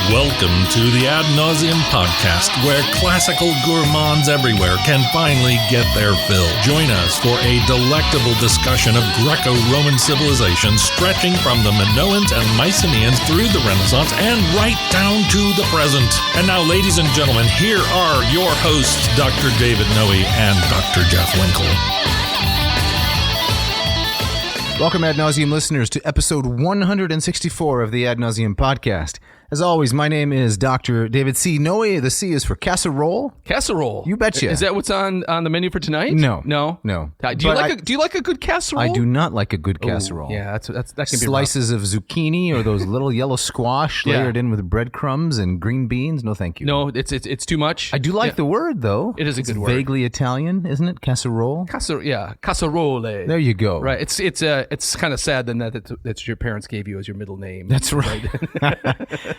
Welcome to the Ad Nauseam podcast, where classical gourmands everywhere can finally get their fill. Join us for a delectable discussion of Greco-Roman civilization stretching from the Minoans and Mycenaeans through the Renaissance and right down to the present. And now, ladies and gentlemen, here are your hosts, Dr. David Noe and Dr. Jeff Winkle. Welcome, Ad Nauseam listeners, to episode 164 of the Ad Nauseam podcast. As always, my name is Dr. David C. Noe. The C is for casserole. Casserole. You betcha. Is that what's on the menu for tonight? No. No? No. Do you like a good casserole? I do not like a good casserole. Yeah, that can be Slices of zucchini or those little yellow squash layered in with breadcrumbs and green beans. No, thank you. No, it's too much. I do like the word, though. It is a good word. Vaguely Italian, isn't it? Casserole. Casserole. There you go. Right. It's kind of sad then that your parents gave you as your middle name. That's right.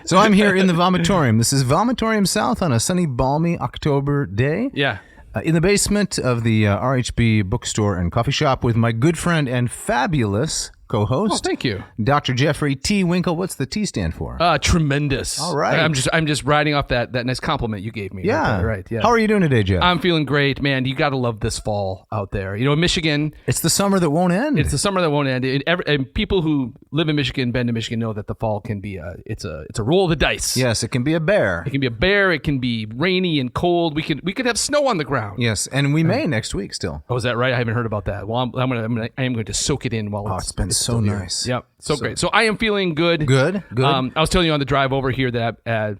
So I'm here in the Vomitorium. This is Vomitorium South on a sunny, balmy October day. Yeah. In the basement of the RHB bookstore and coffee shop with my good friend and fabulous co-host. Oh, thank you. Dr. Jeffrey T. Winkle. What's the T stand for? Tremendous. All right. I'm just riding off that nice compliment you gave me. Yeah. Right. Yeah. How are you doing today, Jeff? I'm feeling great, man. You got to love this fall out there. You know, in Michigan. It's the summer that won't end. It's the summer that won't end. And people who live in Michigan, been to Michigan, know that the fall can be it's a roll of the dice. Yes, it can be a bear. It can be a bear. It can be rainy and cold. We could have snow on the ground. Yes, and we may next week still. Oh, is that right? I haven't heard about that. Well, I am going to soak it in while it's been so nice. Yep, so great. So I am feeling good. Good. I was telling you on the drive over here that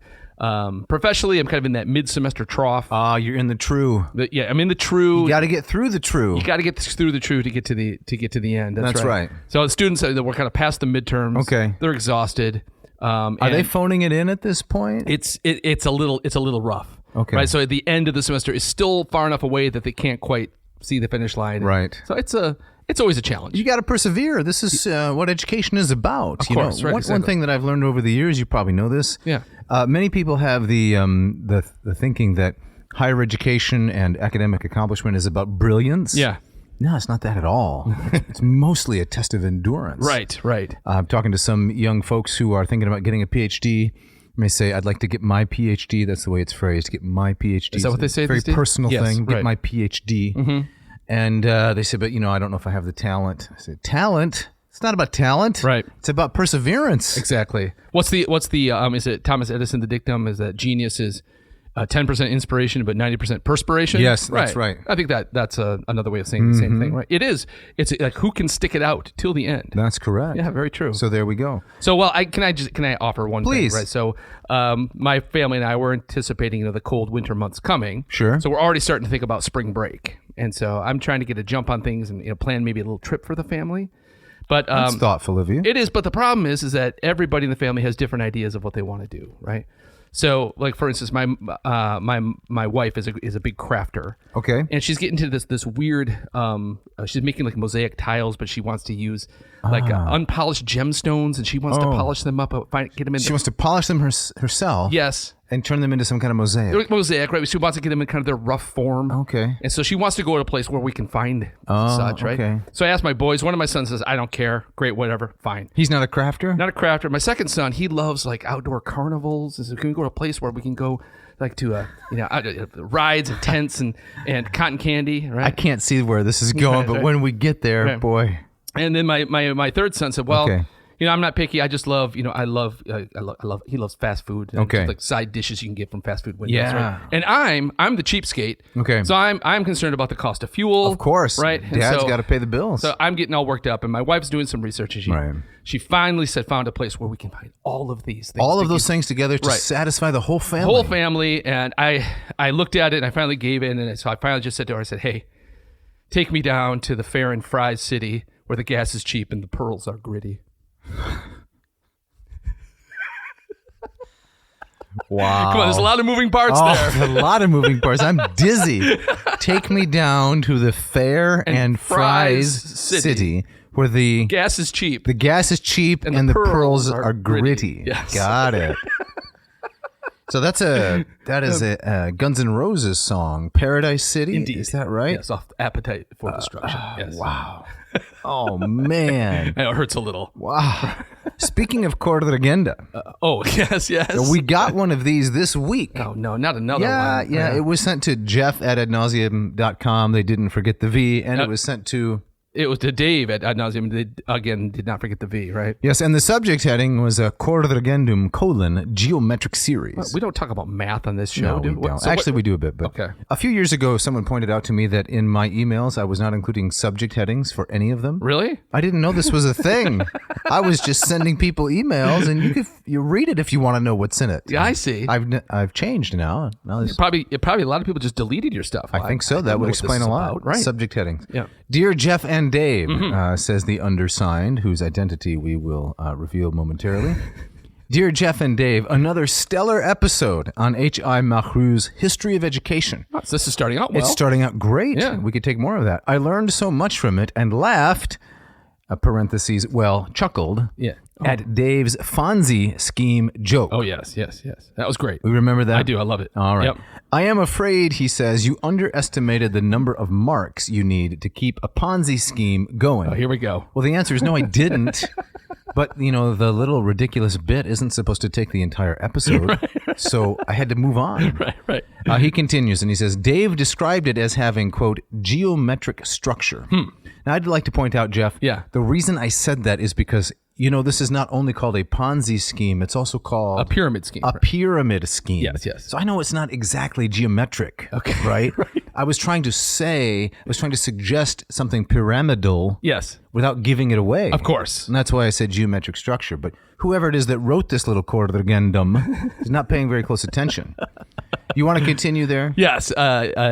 professionally, I'm kind of in that mid-semester trough. You're in the true. I'm in the true. You got to get through the true. You got to get through the true to get to the end. That's right. So the students that were kind of past the midterms. Okay. They're exhausted. Are they phoning it in at this point? It's a little rough. Okay. Right. So at the end of the semester is still far enough away that they can't quite see the finish line. Right. So it's always a challenge. You got to persevere. This is what education is about. Of course, right, One thing that I've learned over the years, you probably know this. Yeah. Many people have the thinking that higher education and academic accomplishment is about brilliance. Yeah. No, it's not that at all. It's mostly a test of endurance. Right. I'm talking to some young folks who are thinking about getting a PhD. May say, I'd like to get my PhD. That's the way it's phrased. Get my PhD. Is that what they say? Very personal thing. Get my PhD. Mm-hmm. And they said, but I don't know if I have the talent. I said, talent? It's not about talent. Right. It's about perseverance. Exactly. What's the is it Thomas Edison, the dictum is that genius is 10% inspiration but 90% perspiration? Yes, that's right. I think that's another way of saying the same thing, right? It is. It's like who can stick it out till the end. That's correct. Yeah, very true. So there we go. So can I offer one Please. thing, right? So my family and I were anticipating the cold winter months coming. Sure. So we're already starting to think about spring break. And so I'm trying to get a jump on things and plan maybe a little trip for the family. But that's thoughtful of you. It is, but the problem is that everybody in the family has different ideas of what they want to do, right? So, like for instance, my wife is a big crafter. Okay. And she's getting to this weird. She's making like mosaic tiles, but she wants to use like unpolished gemstones, and she wants to polish them up. Get them in. She wants to polish them herself. Yes. And turn them into some kind of mosaic. Mosaic, right? She wants to get them in kind of their rough form. Okay. And so she wants to go to a place where we can find such, right? Okay. So I asked my boys. One of my sons says, "I don't care. Great, whatever, fine." He's not a crafter? Not a crafter. My second son, he loves like outdoor carnivals. So can we go to a place where we can go like to rides and tents and cotton candy, right? I can't see where this is going, but when we get there, boy. And then my third son said, "Well, okay. I'm not picky. I just love, he loves fast food. Okay. Just like side dishes you can get from fast food windows. Yeah. Right? And I'm the cheapskate. Okay. So I'm concerned about the cost of fuel. Of course. Right. Dad's got to pay the bills. So I'm getting all worked up, and my wife's doing some research, and she finally found a place where we can find all of these things. All of those things together to satisfy the whole family. Whole family. And I looked at it, and I finally gave in, and so I finally just said to her, I said, "Hey, take me down to the fair and fries city where the gas is cheap and the pearls are gritty." Wow. Come on, there's a lot of moving parts there. There's a lot of moving parts. I'm dizzy. Take me down to the fair and fries city where the gas is cheap. The gas is cheap and the pearls are gritty. Yes. Got it. So that is a Guns N' Roses song, Paradise City. Indeed. Is that right? Yes, off Appetite for Destruction. Yes. Wow. Oh, man. It hurts a little. Wow. Speaking of Cordregenda, yes. we got one of these this week. Oh, no, not another one. Yeah. It was sent to jeff@adnauseam.com. They didn't forget the V. And it was sent to... It was to Dave at Navseam. They, again, did not forget the V, right? Yes, and the subject heading was a Cordregendum : geometric series. Well, we don't talk about math on this show, No, do we don't. Actually, we do a bit. But Okay. a few years ago, someone pointed out to me that in my emails, I was not including subject headings for any of them. Really? I didn't know this was a thing. I was just sending people emails, and you read it if you want to know what's in it. Yeah, I see. I've changed now. Probably a lot of people just deleted your stuff. I think so. That would explain a lot. Right. Subject headings. Yeah. Dear Jeff and Dave, says the undersigned, whose identity we will reveal momentarily. Dear Jeff and Dave, another stellar episode on H.I. Mahrou's History of Education. Oh, so this is starting out well. It's starting out great. Yeah. We could take more of that. I learned so much from it and laughed, chuckled, at Dave's Fonzie scheme joke. Oh, yes. That was great. We remember that? I do. I love it. All right. Yep. I am afraid, he says, you underestimated the number of marks you need to keep a Ponzi scheme going. Oh, here we go. Well, the answer is no, I didn't. But, the little ridiculous bit isn't supposed to take the entire episode. Right. So I had to move on. Right. He continues and he says, Dave described it as having, quote, geometric structure. Now, I'd like to point out, Jeff, the reason I said that is because, this is not only called a Ponzi scheme, it's also called... A pyramid scheme. Pyramid scheme. Yes. So I know it's not exactly geometric. Okay. Right? I was trying to suggest something pyramidal. Yes. Without giving it away. Of course. And that's why I said geometric structure. But whoever it is that wrote this little Cordregendum is not paying very close attention. You want to continue there? Yes.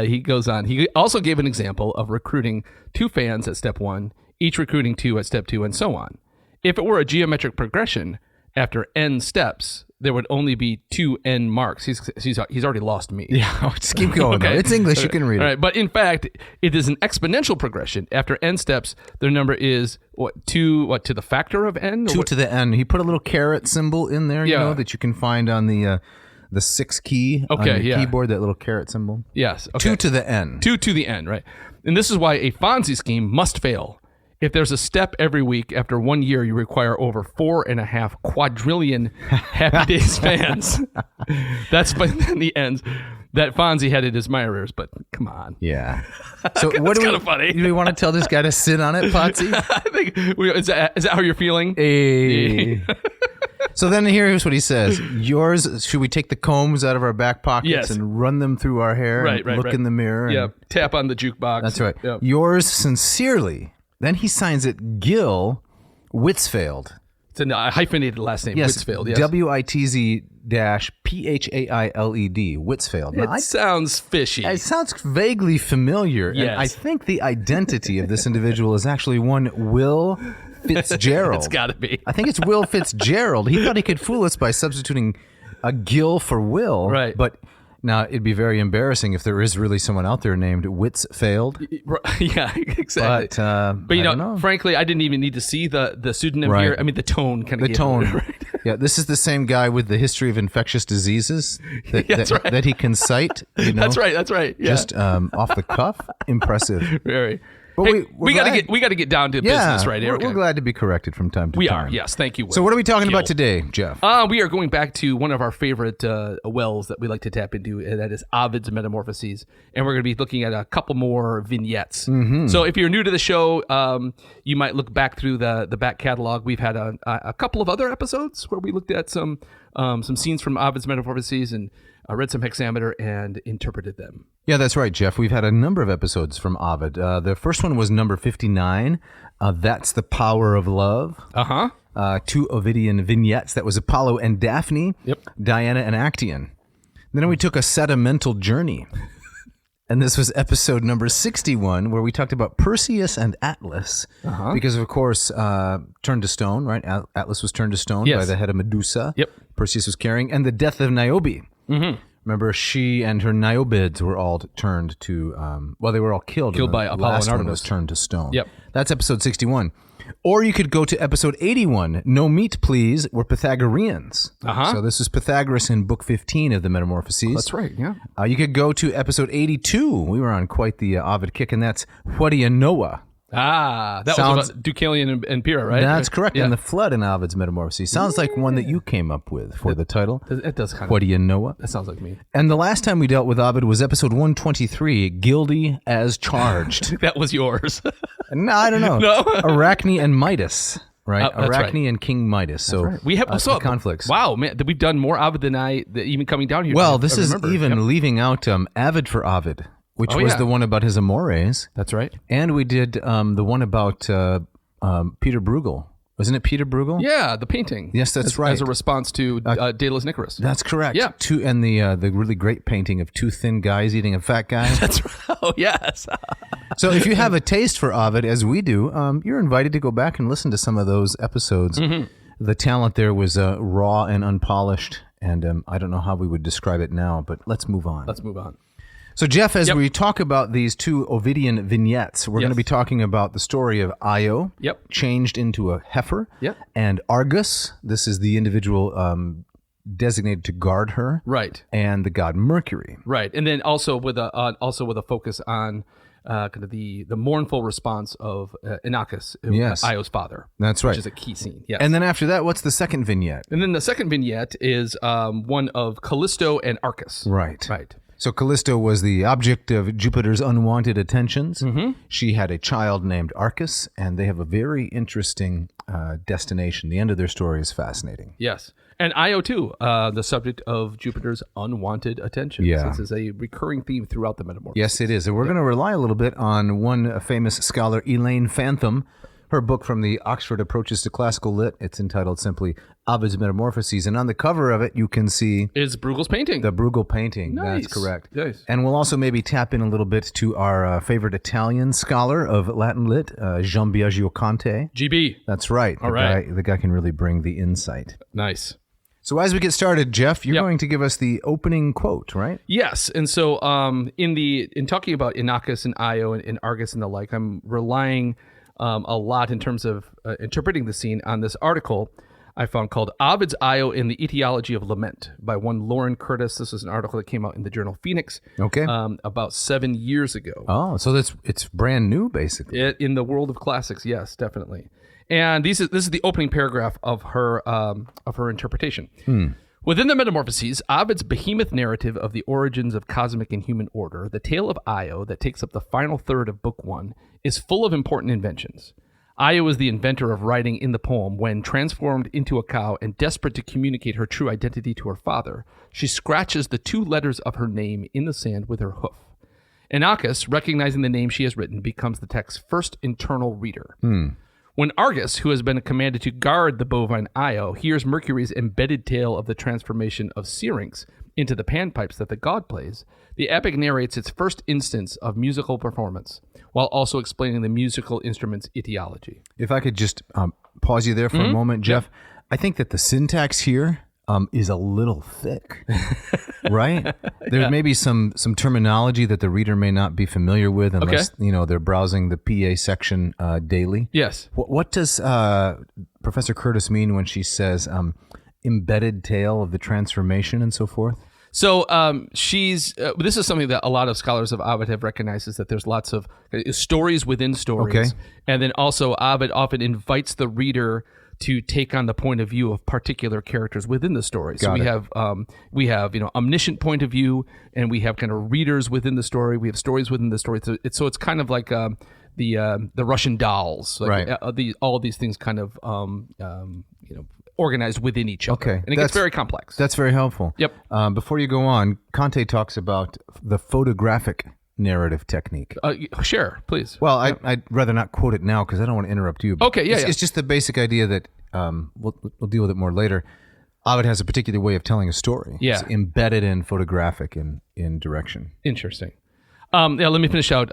He goes on. He also gave an example of recruiting 2 fans at step 1, each recruiting 2 at step 2, and so on. If it were a geometric progression, after n steps, there would only be 2 n marks. He's already lost me. Yeah, just keep going. Okay. It's English. You can read it. All right. But in fact, it is an exponential progression. After n steps, their number is to the factor of n? 2 to the n. He put a little caret symbol in there, that you can find on the 6 key on your keyboard, that little caret symbol. Yes. Okay. 2 to the n. 2 to the n, right. And this is why a Fonzie scheme must fail. If there's a step every week, after 1 year, you require over 4.5 quadrillion Happy Days fans. That's by the ends. That Fonzie had his admirers, but come on. Yeah. So what kind of funny. Do we want to tell this guy to sit on it, Potsy? I think is that how you're feeling? Hey. So then here's what he says. Should we take the combs out of our back pockets and run them through our hair and look in the mirror? Yeah. Tap on the jukebox. That's right. Yep. Yours sincerely. Then he signs it Gil Witzfeld. It's a hyphenated last name. Yes, Witzfeld. Yes. WITZ-PHAILED. Witzfeld. Now, it sounds fishy. It sounds vaguely familiar. Yes. And I think the identity of this individual is actually one Will Fitzgerald. It's got to be. I think it's Will Fitzgerald. He thought he could fool us by substituting a Gil for Will. Right. But now, it'd be very embarrassing if there is really someone out there named Witzfeld. Yeah, exactly. But frankly, I didn't even need to see the pseudonym here. I mean, the tone kind of. The tone. Right. Yeah, this is the same guy with the history of infectious diseases that he can cite. That's right. Yeah. Just off the cuff. Impressive. Very. But hey, we got to get down to business right here. We're glad to be corrected from time to time. We are. Yes, thank you, Will. So what are we talking about today, Jeff? We are going back to one of our favorite wells that we like to tap into, and that is Ovid's Metamorphoses. And we're going to be looking at a couple more vignettes. Mm-hmm. So if you're new to the show, you might look back through the back catalog. We've had a couple of other episodes where we looked at some scenes from Ovid's Metamorphoses and read some hexameter and interpreted them. Yeah, that's right, Jeff. We've had a number of episodes from Ovid. The first one was number 59. That's the Power of Love. 2 Ovidian vignettes. That was Apollo and Daphne. Yep. Diana and Actaeon. Then we took a sentimental journey. And this was episode number 61, where we talked about Perseus and Atlas. Because, of course, turned to stone, right? Atlas was turned to stone by the head of Medusa. Yep. Perseus was carrying. And the death of Niobe. Mm-hmm. Remember, she and her Niobids were all turned to, they were all killed. Killed by Apollo and Artemis. Was turned to stone. Yep. That's episode 61. Or you could go to episode 81, No Meat Please, we're Pythagoreans. So this is Pythagoras in book 15 of the Metamorphoses. That's right, yeah. You could go to episode 82. We were on quite the Ovid kick, and that's What Do You Know? That Sounds- was about Deucalion and Pyrrha, right? That's correct. Yeah. And the flood in Ovid's Metamorphosis sounds like one that you came up with for the title. It does kind of. What do you know? That sounds like me. And the last time we dealt with Ovid was episode 123, Guilty as Charged. That was yours. No, I don't know. No. Arachne and Midas, right? That's Arachne right. and King Midas. So We have the conflicts. Wow, man, we've done more Ovid than even coming down here. Well, I this is remember. even Yep. leaving out Avid for Ovid, which Oh, was yeah. the one about his amores. That's right. And we did the one about Peter Bruegel. Wasn't it Peter Bruegel? Yeah, the painting. Yes, that's right. As a response to Daedalus Nicarus. That's correct. Yeah. And the really great painting of two thin guys eating a fat guy. That's right. Oh, yes. So if you have a taste for Ovid, as we do, you're invited to go back and listen to some of those episodes. Mm-hmm. The talent there was raw and unpolished, and I don't know how we would describe it now, but let's move on. Let's move on. So, Jeff, as Yep. we talk about these two Ovidian vignettes, we're going to Yes. be talking about the story of Io, Yep. changed into a heifer, Yep. and Argus, this is the individual designated to guard her, Right. and the god Mercury. Right. And then also with a focus on kind of the mournful response of Inachus, Yes. Io's father. That's right. Which is a key scene. Yes. And then after that, what's the second vignette? And then the second vignette is one of Callisto and Arcus. Right. Right. So Callisto was the object of Jupiter's unwanted attentions. Mm-hmm. She had a child named Arcus, and they have a very interesting destination. The end of their story is fascinating. Yes. And Io, too, the subject of Jupiter's unwanted attention. Yeah. This is a recurring theme throughout the Metamorphosis. Yes, it is. And we're going to rely a little bit on one famous scholar, Elaine Fantham. Her book from the Oxford Approaches to Classical Lit. It's entitled simply Ovid's Metamorphoses. And on the cover of it, you can see Is Bruegel's painting. the Bruegel painting. Nice. That's correct. Nice. And we'll also maybe tap in a little bit to our favorite Italian scholar of Latin Lit, Gian Biagio Conte. GB. That's right. All right. The guy can really bring the insight. Nice. So as we get started, Jeff, you're Yep. going to give us the opening quote, right? Yes, and so in talking about Inachus and Io and Argus and the like, I'm relying a lot in terms of interpreting the scene on this article I found called "Ovid's Io in the Etiology of Lament" by one Lauren Curtis. This is an article that came out in the journal Phoenix, Okay. about 7 years ago. Oh, so it's brand new, basically. In the world of classics, yes, definitely. And this is the opening paragraph of her interpretation. Within the Metamorphoses, Ovid's behemoth narrative of the origins of cosmic and human order, the tale of Io that takes up the final third of Book 1, is full of important inventions. Io is the inventor of writing in the poem when, transformed into a cow and desperate to communicate her true identity to her father, she scratches the 2 letters of her name in the sand with her hoof. Inachus, recognizing the name she has written, becomes the text's first internal reader. When Argus, who has been commanded to guard the bovine Io, hears Mercury's embedded tale of the transformation of Syrinx into the panpipes that the god plays, the epic narrates its first instance of musical performance, while also explaining the musical instrument's etiology. If I could just pause you there for a moment, Jeff. I think that the syntax here is a little thick, right? There may be some terminology that the reader may not be familiar with unless they're browsing the PA section daily. Yes. What does Professor Curtis mean when she says embedded tale of the transformation and so forth? So this is something that a lot of scholars of Ovid have recognized, is that there's lots of stories within stories. Okay. And then also Ovid often invites the reader to take on the point of view of particular characters within the story. So we have omniscient point of view, and we have kind of readers within the story. We have stories within the story. So it's kind of like the Russian dolls, like, Right. all of these things kind of organized within each other. Okay. And it gets very complex. That's very helpful. Yep. Before you go on, Conte talks about the photographic narrative technique. Sure, please. Well, I'd rather not quote it now because I don't want to interrupt you. But Okay, yeah, it's just the basic idea that we'll deal with it more later. Ovid has a particular way of telling a story. Yeah. It's embedded in photographic in direction. Interesting. Let me finish out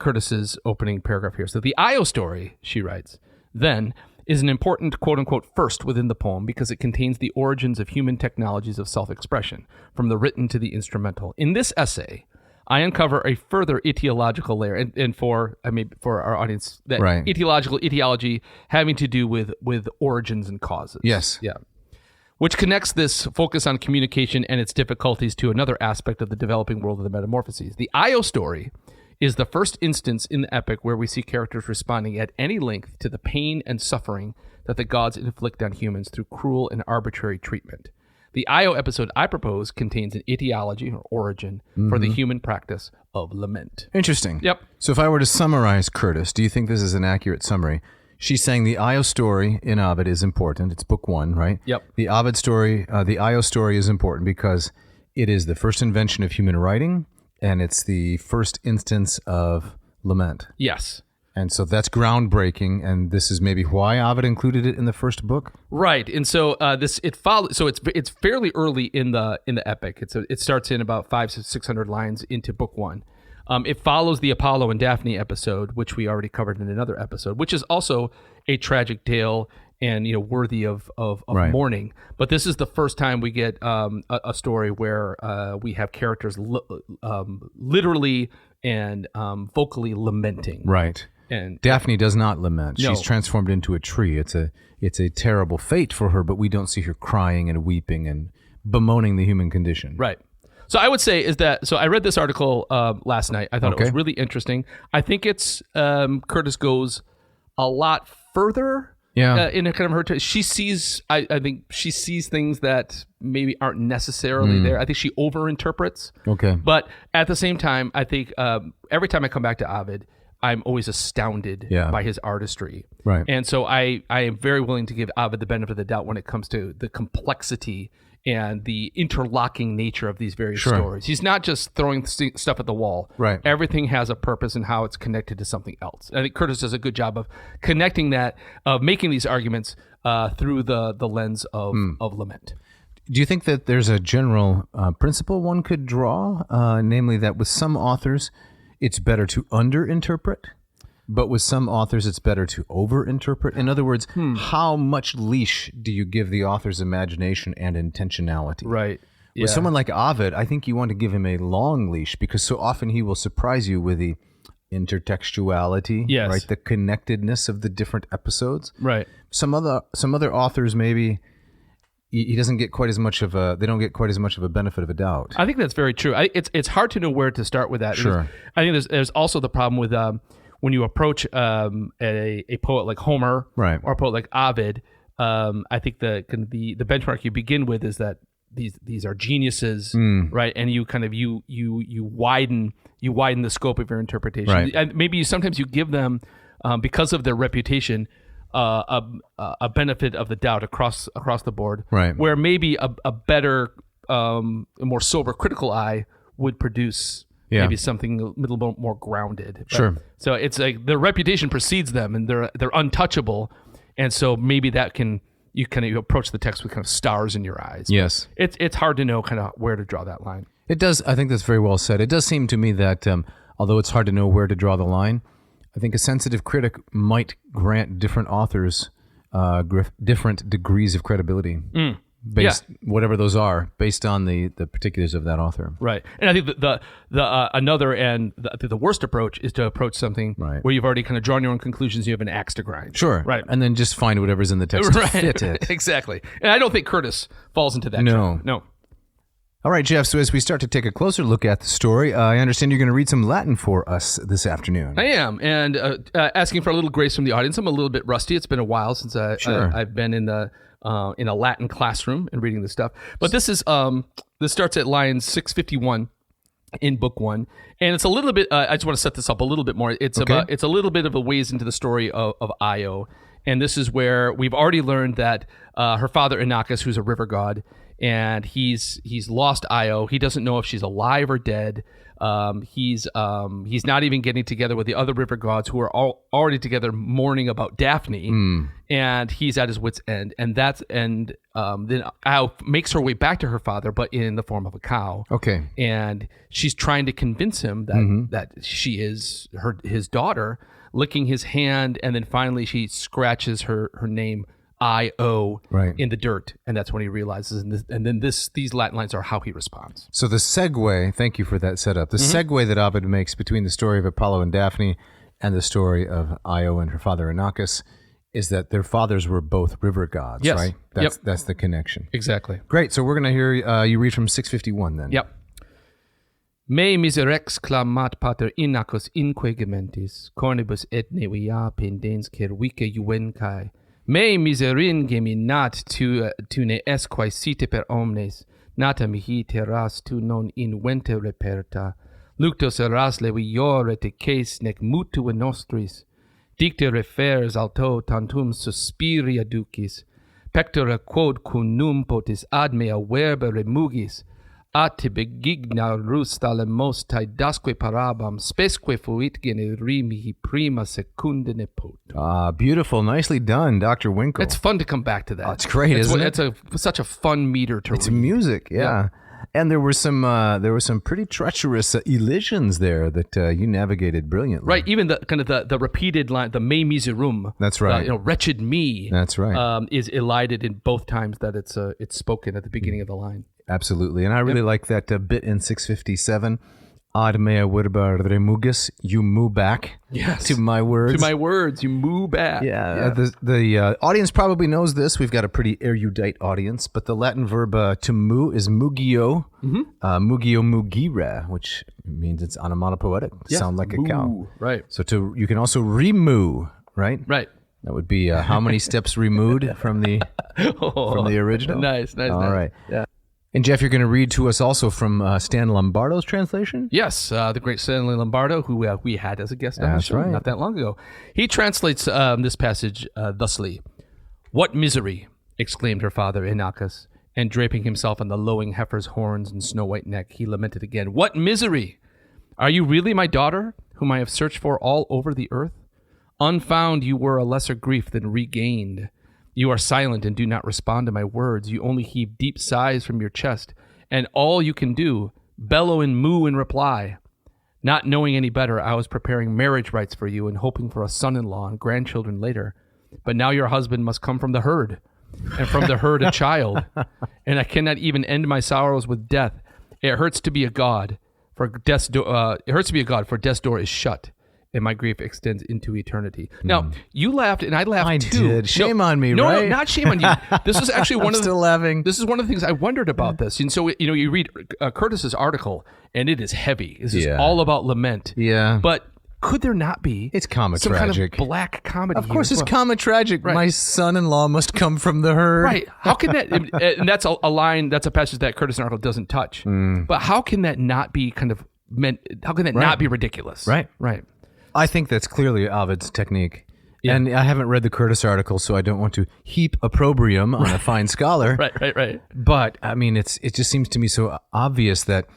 Curtis's opening paragraph here. So the Io story, she writes, then is an important quote-unquote first within the poem because it contains the origins of human technologies of self-expression, from the written to the instrumental. In this essay, I uncover a further etiological layer, and for our audience, that Right. etiology having to do with origins and causes. Yes. Yeah. Which connects this focus on communication and its difficulties to another aspect of the developing world of the Metamorphoses. The Io story is the first instance in the epic where we see characters responding at any length to the pain and suffering that the gods inflict on humans through cruel and arbitrary treatment. The Io episode I propose contains an etiology or origin for the human practice of lament. Interesting. Yep. So if I were to summarize Curtis, do you think this is an accurate summary? She's saying the Io story in Ovid is important. It's book 1, right? Yep. The Ovid story, the Io story is important because it is the first invention of human writing, and it's the first instance of lament. Yes. And so that's groundbreaking, and this is maybe why Ovid included it in the first book. Right, and so it's fairly early in the epic. It starts in about 500 to 600 lines into book 1. It follows the Apollo and Daphne episode, which we already covered in another episode, which is also a tragic tale and worthy of Right. mourning. But this is the first time we get a story where we have characters literally and vocally lamenting. Right. And Daphne does not lament. No. She's transformed into a tree. It's a terrible fate for her, but we don't see her crying and weeping and bemoaning the human condition. right. So I would say so I read this article last night. I thought it was really interesting. I think it's Curtis goes a lot further. Yeah. In a kind of her, she sees. I think she sees things that maybe aren't necessarily there. I think she overinterprets. Okay. But at the same time, I think every time I come back to Ovid, I'm always astounded by his artistry. Right. And so I am very willing to give Ovid the benefit of the doubt when it comes to the complexity and the interlocking nature of these various stories. He's not just throwing stuff at the wall. Right. Everything has a purpose and how it's connected to something else. I think Curtis does a good job of connecting that, of making these arguments through the lens of lament. Do you think that there's a general principle one could draw, namely that with some authors, it's better to underinterpret, but with some authors, it's better to overinterpret? In other words, how much leash do you give the author's imagination and intentionality? Right. With someone like Ovid, I think you want to give him a long leash because so often he will surprise you with the intertextuality, Yes. right? The connectedness of the different episodes. Right. Some other authors maybe he doesn't get quite as much of a. They don't get quite as much of a benefit of a doubt. I think that's very true. It's hard to know where to start with that. Sure. I think there's also the problem with when you approach a poet like Homer, Right. or a poet like Ovid. I think the benchmark you begin with is that these are geniuses, right? And you kind of you widen the scope of your interpretation. Right. And maybe sometimes you give them because of their reputation a benefit of the doubt across the board, Right. where maybe a better, a more sober critical eye would produce maybe something a little bit more grounded. But, Sure. So it's like their reputation precedes them, and they're untouchable, and so maybe that you approach the text with kind of stars in your eyes. Yes. It's hard to know kind of where to draw that line. It does. I think that's very well said. It does seem to me that although it's hard to know where to draw the line, I think a sensitive critic might grant different authors different degrees of credibility, based whatever those are, based on the particulars of that author. Right, and I think the another and the worst approach is to approach something Right. where you've already kind of drawn your own conclusions. You have an axe to grind. Sure. Right. And then just find whatever's in the text to fit it. Exactly. And I don't think Curtis falls into that. No. trap. No. All right, Jeff. So as we start to take a closer look at the story, I understand you're going to read some Latin for us this afternoon. I am, and asking for a little grace from the audience. I'm a little bit rusty. It's been a while since I've been in a Latin classroom and reading this stuff. But this is this starts at line 651 in book 1, and it's a little bit. I just want to set this up a little bit more. It's a little bit of a ways into the story of Io, and this is where we've already learned that her father Inachus, who's a river god, and he's lost Io. He doesn't know if she's alive or dead. He's not even getting together with the other river gods who are already together mourning about Daphne, and he's at his wit's end. And then Io makes her way back to her father, but in the form of a cow. Okay. And she's trying to convince him that she is his daughter, licking his hand, and then finally she scratches her name I-O in the dirt, and that's when he realizes, and then these Latin lines are how he responds. So the segue, thank you for that setup, the segue that Ovid makes between the story of Apollo and Daphne and the story of Io and her father Inachus is that their fathers were both river gods, right? That's the connection. Exactly. Great, so we're going to hear you read from 651 then. Yep. Me miserex clamat pater Inachus inquegementis, cornibus et nevia pendens cervice juvencae. Me miserin geminat tu ne esquae site per omnes, nata mihi terras tu non invente reperta. Luctus eras leviore te ces nec mutua nostris. Dicte refers alto tantum suspiria ducis. Pectora quod cunum potis ad mea verba remugis. Ate begigna rusta lemos taedasque parabam, spesque fuit generi mihi prima secunda nepot. Beautiful. Nicely done, Dr. Winkle. It's fun to come back to that. It's great, isn't it? It's such a fun meter to It's read. music, yeah. And there were some pretty treacherous elisions there that you navigated brilliantly. Right, even the repeated line, the me miserum. That's right. Wretched me. That's right. Is elided in both times that it's spoken at the beginning of the line. Absolutely. And I really like that bit in 657. Ad mea verba remugis, you move back to my words. To my words, you move back. Yeah. The audience probably knows this. We've got a pretty erudite audience, but the Latin verb to moo is mugio, mugio mugire, which means it's onomatopoetic, sound like a cow. Right. So you can also remoo, right? Right. That would be how many steps removed from the original? Nice. All right. Yeah. And Jeff, you're going to read to us also from Stan Lombardo's translation? Yes, the great Stanley Lombardo, who we had as a guest on the show right. not that long ago. He translates this passage thusly. What misery, exclaimed her father, Inachus, and draping himself on the lowing heifer's horns and snow-white neck, he lamented again. What misery! Are you really my daughter, whom I have searched for all over the earth? Unfound you were a lesser grief than regained. You are silent and do not respond to my words. You only heave deep sighs from your chest, and all you can do, bellow and moo in reply. Not knowing any better, I was preparing marriage rites for you and hoping for a son-in-law and grandchildren later. But now your husband must come from the herd, and from the herd a child. And I cannot even end my sorrows with death. It hurts to be a god, for death's death's door is shut. And my grief extends into eternity. Now, you laughed, and I laughed too. I did. Shame on me, right? right? No, not shame on you. This is actually one of the... still laughing. This is one of the things I wondered about this. And so, you read Curtis's article, and it is heavy. This is all about lament. Yeah. But could there not be... It's comic some tragic. Kind of black comedy Of course, here it's as well? comic tragic. Right. My son-in-law must come from the herd. Right. How can that... and that's a line, that's a passage that Curtis' article doesn't touch. But how can that not be kind of meant... How can that not be ridiculous? Right. Right. I think that's clearly Ovid's technique. Yeah. And I haven't read the Curtis article, so I don't want to heap opprobrium on a fine scholar. Right. But, I mean, it just seems to me so obvious that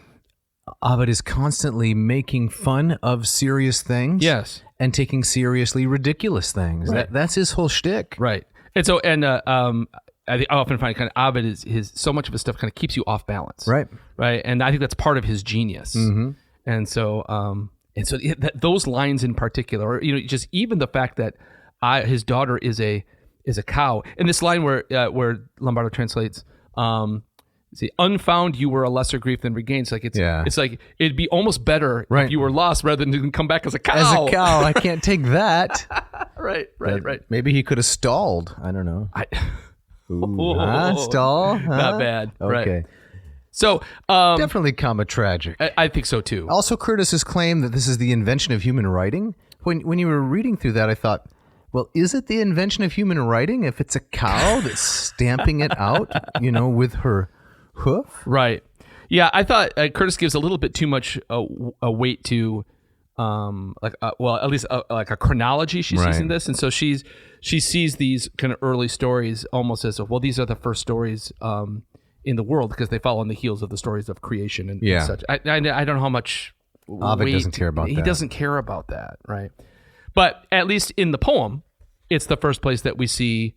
Ovid is constantly making fun of serious things. Yes. And taking seriously ridiculous things. Right. That's his whole shtick. Right. And so, I often find kind of Ovid is his so much of his stuff kind of keeps you off balance. Right. Right. And I think that's part of his genius. Mm-hmm. And so, those lines in particular, just even the fact that his daughter is a cow, and this line where Lombardo translates, unfound you were a lesser grief than regained. It's like it'd be almost better if you were lost rather than come back as a cow. As a cow, I can't take that. Right. Maybe he could have stalled. I don't know. Stall? Huh? Not bad. Okay. Right. So definitely comic tragic. I think so too. Also, Curtis's claim that this is the invention of human writing. When you were reading through that, I thought, well, is it the invention of human writing if it's a cow that's stamping it out, with her hoof? Right. Yeah, I thought Curtis gives a little bit too much a weight to, at least like a chronology she sees in this, and so she sees these kind of early stories almost as these are the first stories in the world because they follow on the heels of the stories of creation and such. I don't know how much Ovid doesn't care about that. He doesn't care about that, right? But at least in the poem, it's the first place that we see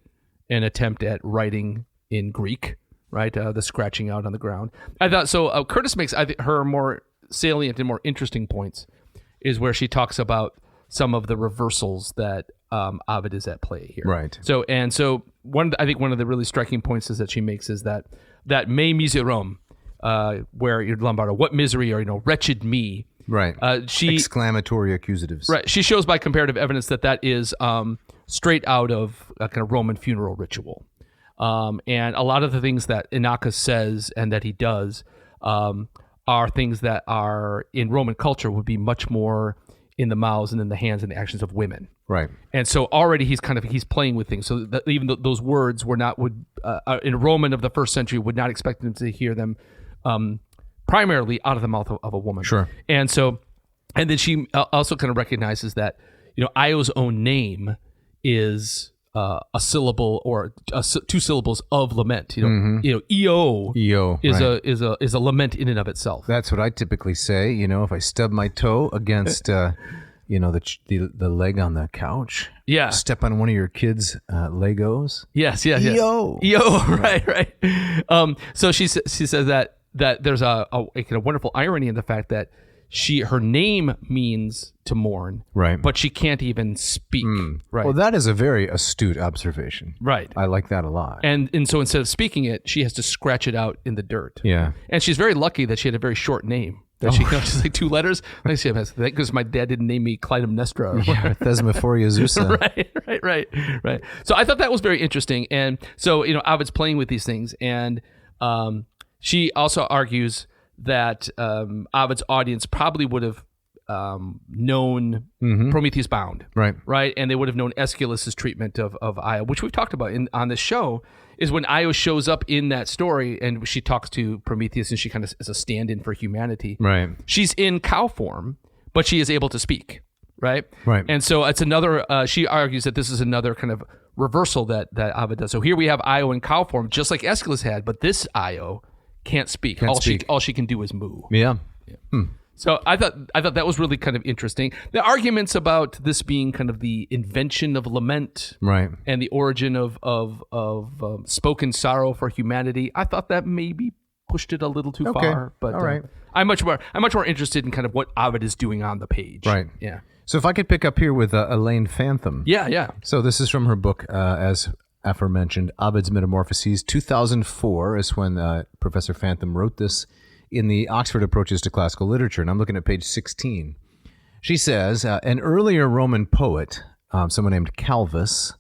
an attempt at writing in Greek, right? The scratching out on the ground. I thought so. Curtis makes her more salient and more interesting points is where she talks about some of the reversals that Ovid is at play here. Right. So one of the really striking points is that she makes is that me miserum, where you're Lombardo, what misery, or wretched me. Right. Exclamatory accusatives. Right. She shows by comparative evidence that is straight out of a kind of Roman funeral ritual. And a lot of the things that Inachus says and that he does are things that are in Roman culture would be much more in the mouths and in the hands and the actions of women. Right. And so already he's playing with things. So that even those words were not in Roman of the first century would not expect them to hear them primarily out of the mouth of a woman. Sure. And then she also kind of recognizes that Io's own name is a syllable or two syllables of lament. Eo is right. is a lament in and of itself. That's what I typically say. If I stub my toe against the leg on the couch. Yeah. Step on one of your kids' Legos. Yes. Eo. Right. So she says that there's a kind of wonderful irony in the fact that her name means to mourn, right? But she can't even speak, right? Well, that is a very astute observation, right? I like that a lot. And so instead of speaking it, she has to scratch it out in the dirt. Yeah. And she's very lucky that she had a very short name. That she's like 2 letters. Because my dad didn't name me Clytemnestra. Yeah, Thesmophoria Zusa. Right. So I thought that was very interesting. And so Ovid's playing with these things, and she also argues that Ovid's audience probably would have known Prometheus Bound, right, and they would have known Aeschylus's treatment of Io, which we've talked about on this show. Is when Io shows up in that story and she talks to Prometheus, and she kind of is a stand-in for humanity. Right, she's in cow form, but she is able to speak. Right. And so it's another. She argues that this is another kind of reversal that Ovid does. So here we have Io in cow form, just like Aeschylus had, but this Io can't speak. All she can do is moo. Yeah. So I thought that was really kind of interesting. The arguments about this being kind of the invention of lament, right, and the origin of spoken sorrow for humanity, I thought that maybe pushed it a little too far. But all right. I'm much more interested in kind of what Ovid is doing on the page. Right. Yeah. So if I could pick up here with Elaine Phantom. Yeah. So this is from her book, as aforementioned, Ovid's Metamorphoses. 2004 is when Professor Phantom wrote this in the Oxford Approaches to Classical Literature, and I'm looking at page 16. She says, an earlier Roman poet, someone named Calvus,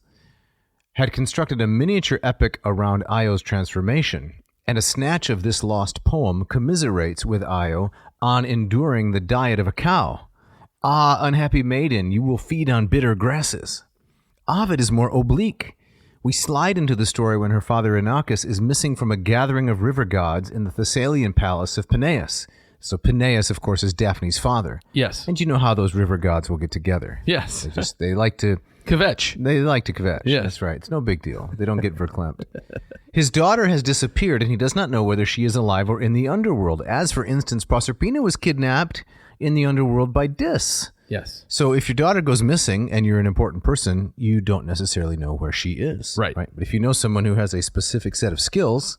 had constructed a miniature epic around Io's transformation, and a snatch of this lost poem commiserates with Io on enduring the diet of a cow. Ah, unhappy maiden, you will feed on bitter grasses. Ovid is more oblique. We slide into the story when her father Inachus is missing from a gathering of river gods in the Thessalian palace of Peneus. So Peneus, of course, is Daphne's father. Yes. And you know how those river gods will get together. Yes. They like to... Kvetch. They like to kvetch. Yes. That's right. It's no big deal. They don't get verklempt. His daughter has disappeared, and he does not know whether she is alive or in the underworld. As, for instance, Proserpina was kidnapped in the underworld by Dis. Yes. So if your daughter goes missing and you're an important person, you don't necessarily know where she is. Right. But if you know someone who has a specific set of skills,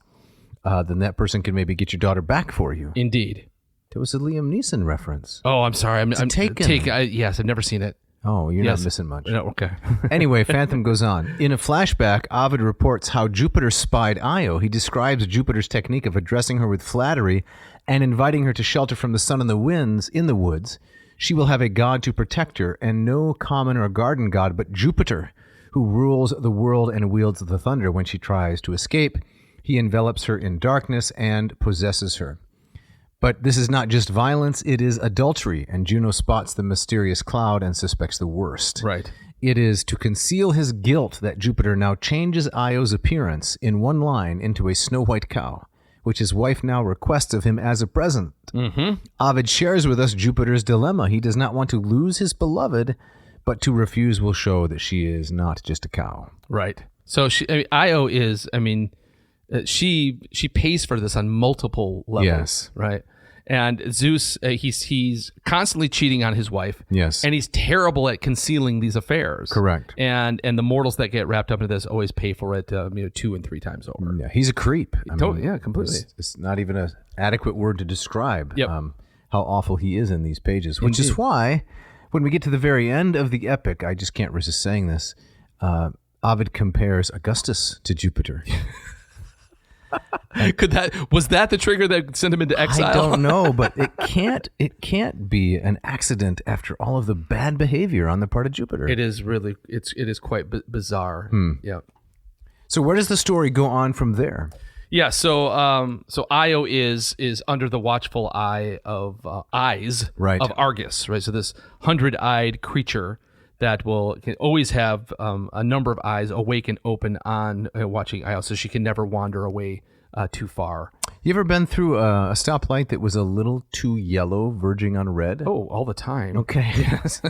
then that person can maybe get your daughter back for you. Indeed. There was a Liam Neeson reference. Oh, I'm sorry. I'm Taken. Yes, I've never seen it. Oh, you're not missing much. No, okay. Anyway, Phantom goes on. In a flashback, Ovid reports how Jupiter spied Io. He describes Jupiter's technique of addressing her with flattery and inviting her to shelter from the sun and the winds in the woods. She will have a god to protect her, and no common or garden god, but Jupiter, who rules the world and wields the thunder. When she tries to escape, he envelops her in darkness and possesses her. But this is not just violence, it is adultery, and Juno spots the mysterious cloud and suspects the worst. Right. It is to conceal his guilt that Jupiter now changes Io's appearance in one line into a snow-white cow, which his wife now requests of him as a present. Mm-hmm. Ovid shares with us Jupiter's dilemma. He does not want to lose his beloved, but to refuse will show that she is not just a cow. Right. So Io is, she pays for this on multiple levels. Yes. Right. And Zeus, he's constantly cheating on his wife. Yes. And he's terrible at concealing these affairs. Correct. And the mortals that get wrapped up into this always pay for it 2 and 3 times over. Yeah, he's a creep. Completely. It's not even an adequate word to describe how awful he is in these pages, which Indeed. is why when we get to the very end of the epic, I just can't resist saying this, Ovid compares Augustus to Jupiter. Was that the trigger that sent him into exile? I don't know, but it can't be an accident after all of the bad behavior on the part of Jupiter. It is really it is quite bizarre. Yeah. So where does the story go on from there? Yeah, so Io is under the watchful eye of eyes Right. of Argus, right? So this 100-eyed creature that can always have a number of eyes awake and open on watching Io, so she can never wander away too far. You ever been through a stoplight that was a little too yellow, verging on red? Oh, all the time. Okay. Yes.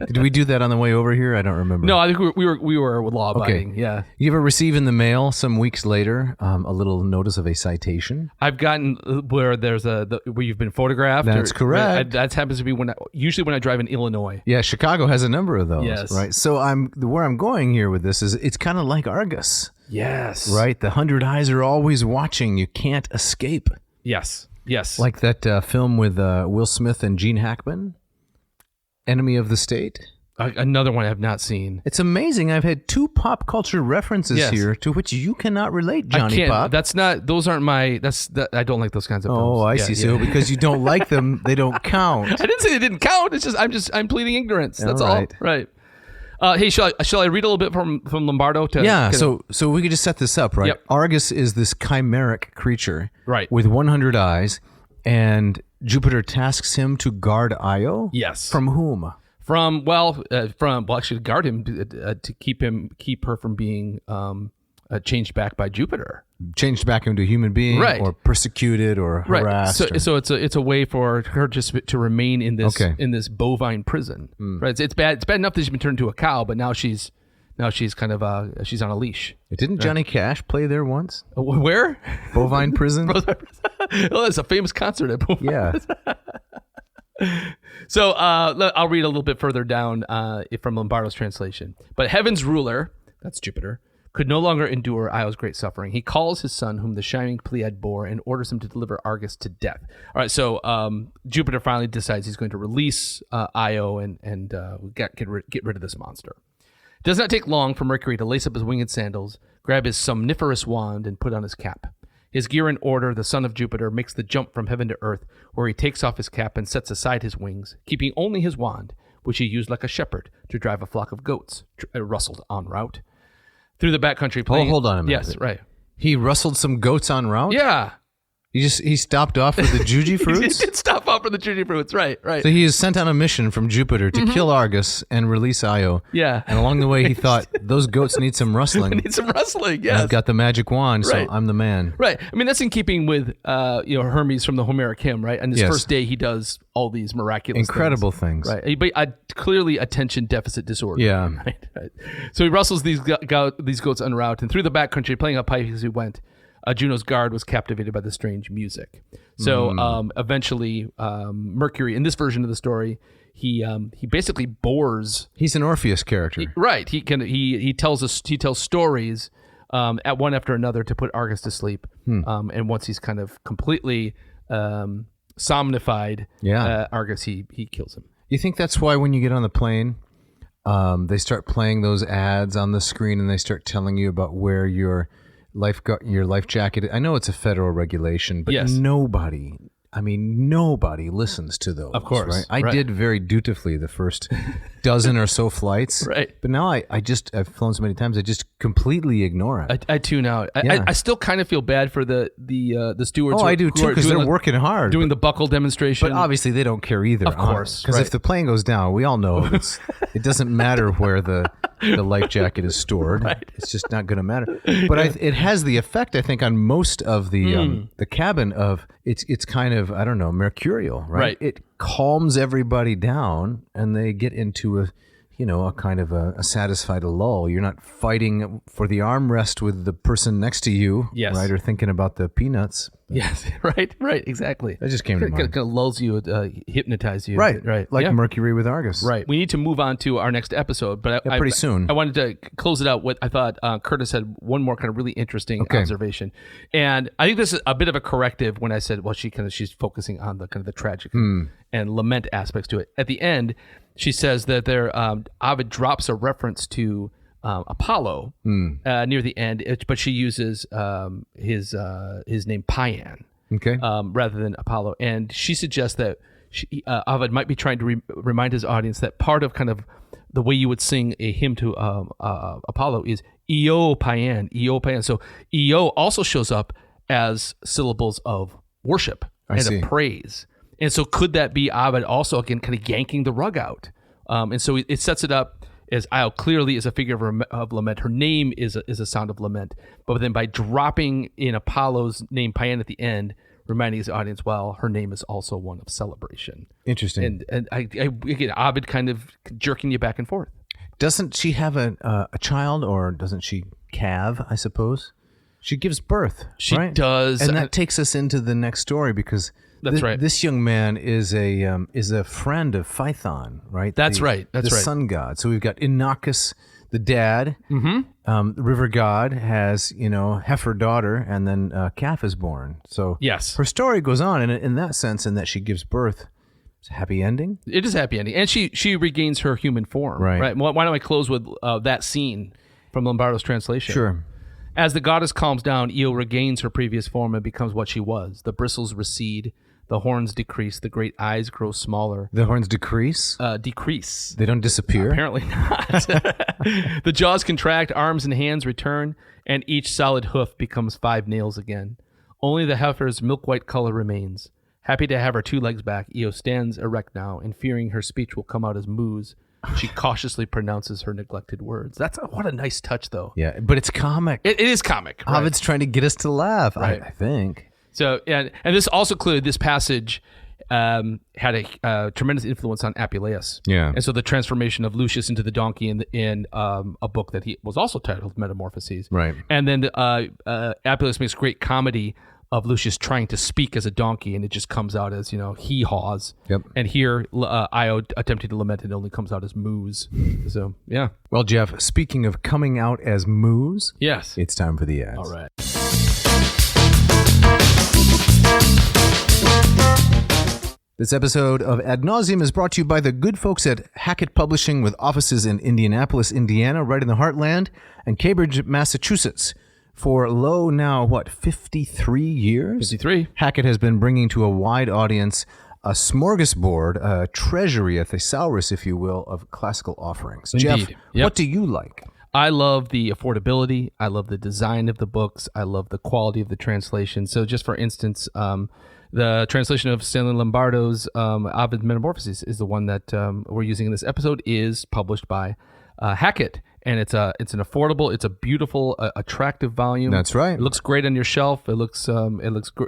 Did we do that on the way over here? I don't remember. No, I think we were law abiding. Okay. Yeah. You ever receive in the mail some weeks later a little notice of a citation? I've gotten where there's where you've been photographed. That's correct. That happens to be usually when I drive in Illinois. Yeah, Chicago has a number of those. Yes. Right. So where I'm going here with this is it's kind of like Argus. Yes. Right. The 100 eyes are always watching. You can't escape. Yes. Yes. Like that film with Will Smith and Gene Hackman, Enemy of the State. Another one I have not seen. It's amazing. I've had 2 pop culture references here to which you cannot relate, Johnny I can't. Pop. That's not. Those aren't my. I don't like those kinds of films. Oh, I see. So because you don't like them, they don't count. I didn't say they didn't count. It's just I'm pleading ignorance. That's all. Right. Right. Hey, shall I read a little bit from Lombardo? So we could just set this up, right? Yep. Argus is this chimeric creature, Right. with 100 eyes, and Jupiter tasks him to guard Io. Yes. From whom? Actually guard him to keep her from being changed back by Jupiter. Changed back into a human being, Right. or persecuted, or harassed. Right. So it's a way for her just to remain in this Okay. in this bovine prison. Right. It's bad. It's bad enough that she's been turned into a cow, but now she's kind of she's on a leash. Didn't Johnny Cash play there once? Where? Bovine prison. Well, that's a famous concert at Bovine. Yeah. So I'll read a little bit further down from Lombardo's translation. But heaven's ruler, that's Jupiter, could no longer endure Io's great suffering. He calls his son, whom the shining Pleiad bore, and orders him to deliver Argus to death. All right, so Jupiter finally decides he's going to release Io and get rid of this monster. It does not take long for Mercury to lace up his winged sandals, grab his somniferous wand, and put on his cap. His gear in order, the son of Jupiter makes the jump from heaven to earth, where he takes off his cap and sets aside his wings, keeping only his wand, which he used like a shepherd to drive a flock of goats rustled en route. Through the backcountry plain. Hold on a minute. Yes, right. He rustled some goats en route? Yeah. He stopped off with the Juji fruits? He did stop off for the Juji fruits, right. So he is sent on a mission from Jupiter to kill Argus and release Io. Yeah. And along the way, he thought, those goats need some rustling. Need some rustling, And yes. I've got the magic wand, so Right. I'm the man. Right. I mean, that's in keeping with Hermes from the Homeric hymn, right? On his Yes. first day, he does all these miraculous Incredible things. Right. But clearly attention deficit disorder. Yeah. Right. So he rustles these goats en route, and through the backcountry, playing a pipe as he went, Juno's guard was captivated by the strange music. So eventually, Mercury, in this version of the story, he basically bores. He's an Orpheus character. Right. He tells stories at one after another to put Argus to sleep. And once he's kind of completely somnified, Argus he kills him. You think that's why when you get on the plane, they start playing those ads on the screen and they start telling you about where your life jacket. I know it's a federal regulation, but Yes. nobody listens to those. Of course, right? I right. did very dutifully the first dozen or so flights. Right. But now I've flown so many times, I just completely ignore it. I tune out. Yeah. I still kind of feel bad for the stewards. I do too, because they're working hard. doing the buckle demonstration. But obviously they don't care either. Of course, Because right. if the plane goes down, we all know it doesn't matter where the life jacket is stored. Right. It's just not going to matter. But it has the effect, I think, on most of the cabin of it's kind of, I don't know, mercurial, right? Right. It calms everybody down and they get into a kind of a satisfied lull. You're not fighting for the armrest with the person next to you, Yes. right? Or thinking about the peanuts. Yes, right, exactly. That just came to mind. Kind of lulls you, hypnotize you. Right. Like yeah. Mercury with Argus. Right. We need to move on to our next episode, but pretty soon. I wanted to close it out with, I thought Curtis had one more kind of really interesting observation. And I think this is a bit of a corrective when I said, well, she's focusing on the kind of the tragic and lament aspects to it. At the end, she says that Ovid drops a reference to Apollo near the end, but she uses his name Payan rather than Apollo, and she suggests that Ovid might be trying to remind his audience that part of kind of the way you would sing a hymn to Apollo is Io Payan, Io Payan. So Io also shows up as syllables of worship I see. of praise. And so could that be Ovid also, again, kind of yanking the rug out? And so it sets it up as Io clearly is a figure of lament. Her name is a sound of lament. But then by dropping in Apollo's name, Paean, at the end, reminding his audience, well, her name is also one of celebration. Interesting. And I again, Ovid kind of jerking you back and forth. Doesn't she have a child, or doesn't she calve, I suppose? She gives birth. She right? does. And that takes us into the next story, because That's right. This young man is a friend of Phaethon, right? That's right. That's the right. sun god. So we've got Inachus, the dad. The river god has, heifer daughter, and then calf is born. So Yes. her story goes on in that sense, in that she gives birth. It's a happy ending. It is a happy ending. And she regains her human form. Right. Why don't I close with that scene from Lombardo's translation? Sure. As the goddess calms down, Io regains her previous form and becomes what she was. The bristles recede, the horns decrease, the great eyes grow smaller. The horns decrease? Decrease. They don't disappear? Apparently not. The jaws contract, arms and hands return, and each solid hoof becomes 5 nails again. Only the heifer's milk-white color remains. Happy to have her 2 legs back, Io stands erect now, and fearing her speech will come out as moos, she cautiously pronounces her neglected words. What a nice touch, though. Yeah, but it's comic. It is comic. Right? Ovid's trying to get us to laugh, Right. I think. So, and this also clearly, this passage had a tremendous influence on Apuleius. Yeah. And so the transformation of Lucius into the donkey in a book that he was also titled Metamorphoses. Right. And then Apuleius makes great comedy of Lucius trying to speak as a donkey, and it just comes out as, hee-haws. Yep. And here, Io attempting to lament, it only comes out as moos. So, yeah. Well, Jeff, speaking of coming out as moos, Yes. it's time for the ads. All right. This episode of Ad Nauseam is brought to you by the good folks at Hackett Publishing, with offices in Indianapolis, Indiana, right in the heartland, and Cambridge, Massachusetts. For now, 53 years? 53. Hackett has been bringing to a wide audience a smorgasbord, a treasury, a thesaurus, if you will, of classical offerings. Indeed. Jeff, Yep. what do you like? I love the affordability. I love the design of the books. I love the quality of the translation. So just for instance, the translation of Stanley Lombardo's Ovid Metamorphoses is the one that we're using in this episode, is published by Hackett. And it's an affordable, it's a beautiful, attractive volume. That's right. It looks great on your shelf. It looks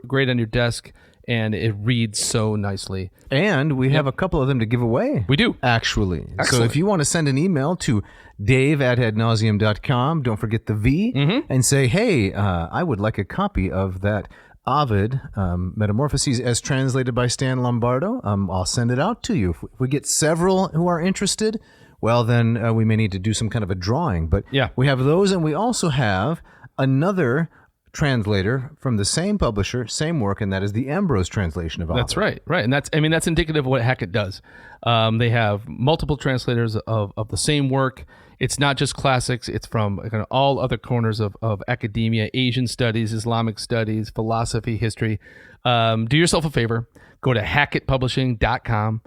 great on your desk, and it reads so nicely. And we have a couple of them to give away. We do. Actually. So Excellent. if you want to send an email to dave@adnauseam.com, don't forget the V, and say, hey, I would like a copy of that Ovid Metamorphoses as translated by Stan Lombardo. I'll send it out to you. If we get several who are interested, well, then we may need to do some kind of a drawing. But Yeah. we have those, and we also have another translator from the same publisher, same work, and that is the Ambrose translation of Ovid. That's right. And that's indicative of what Hackett does. They have multiple translators of the same work. It's not just classics. It's from kind of all other corners of academia, Asian studies, Islamic studies, philosophy, history. Do yourself a favor. Go to hackettpublishing.com,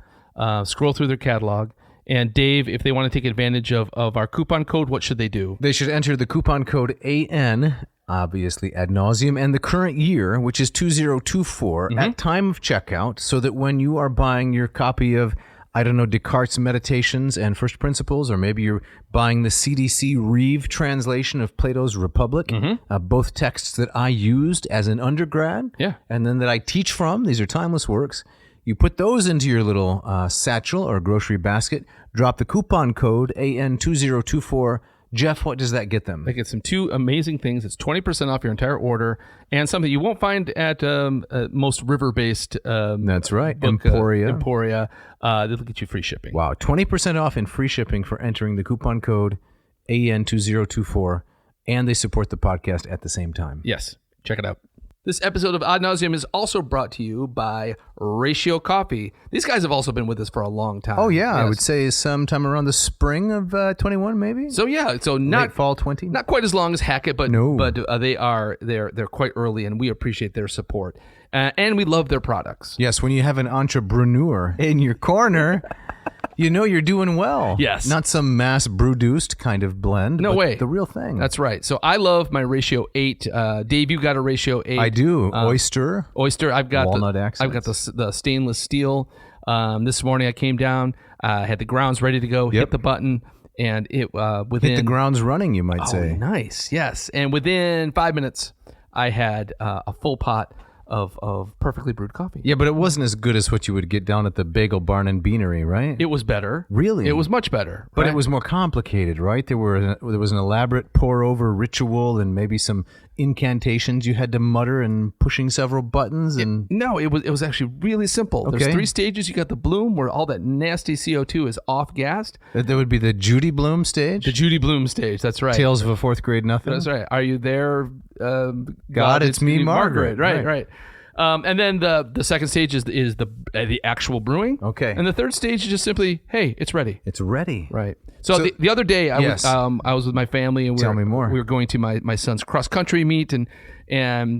scroll through their catalog. And Dave, if they want to take advantage of our coupon code, what should they do? They should enter the coupon code AN, obviously ad nauseum, and the current year, which is 2024, at time of checkout, so that when you are buying your copy of, Descartes' Meditations and First Principles, or maybe you're buying the CDC Reeve translation of Plato's Republic, both texts that I used as an undergrad, and then that I teach from. These are timeless works. You put those into your little satchel or grocery basket, drop the coupon code AN2024. Jeff, what does that get them? They get some 2 amazing things. It's 20% off your entire order, and something you won't find at most river-based That's right, book, Emporia. They'll get you free shipping. Wow, 20% off and free shipping for entering the coupon code AN2024, and they support the podcast at the same time. Yes, check it out. This episode of Ad Nauseam is also brought to you by Ratio Coffee. These guys have also been with us for a long time. Oh, yeah, I Yes. would say sometime around the spring of 21, maybe? So Late not fall 20? not quite as long as Hackett, but No. they're quite early, and we appreciate their support, and we love their products. Yes, when you have an entrepreneur in your corner, You know you're doing well. Yes. Not some mass brewed kind of blend. No but way. The real thing. That's right. So I love my ratio 8. Dave, you got a ratio 8. I do. Oyster. I've got Walnut I've got the stainless steel. This morning I came down, had the grounds ready to go, hit the button, and it within Hit the grounds running, you might say. Nice. Yes. And within 5 minutes, I had a full pot of perfectly brewed coffee. Yeah, but it wasn't as good as what you would get down at the Bagel Barn and Beanery, right? It was better. Really? It was much better. But it was more complicated, right? There was an elaborate pour-over ritual and maybe some incantations you had to mutter and pushing several buttons. And No, it was actually really simple. Okay. There's 3 stages. You got the bloom where all that nasty CO2 is off-gassed. There would be the Judy Bloom stage. The Judy Bloom stage. That's right. Tales of a Fourth Grade Nothing. That's right. Are you there? God, it's me, Margaret. Right. And then the second stage is the actual brewing. Okay. And the third stage is just simply, hey, it's ready. It's ready. Right. So the other day I was with my family and Tell me more. we were going to my son's cross country meet and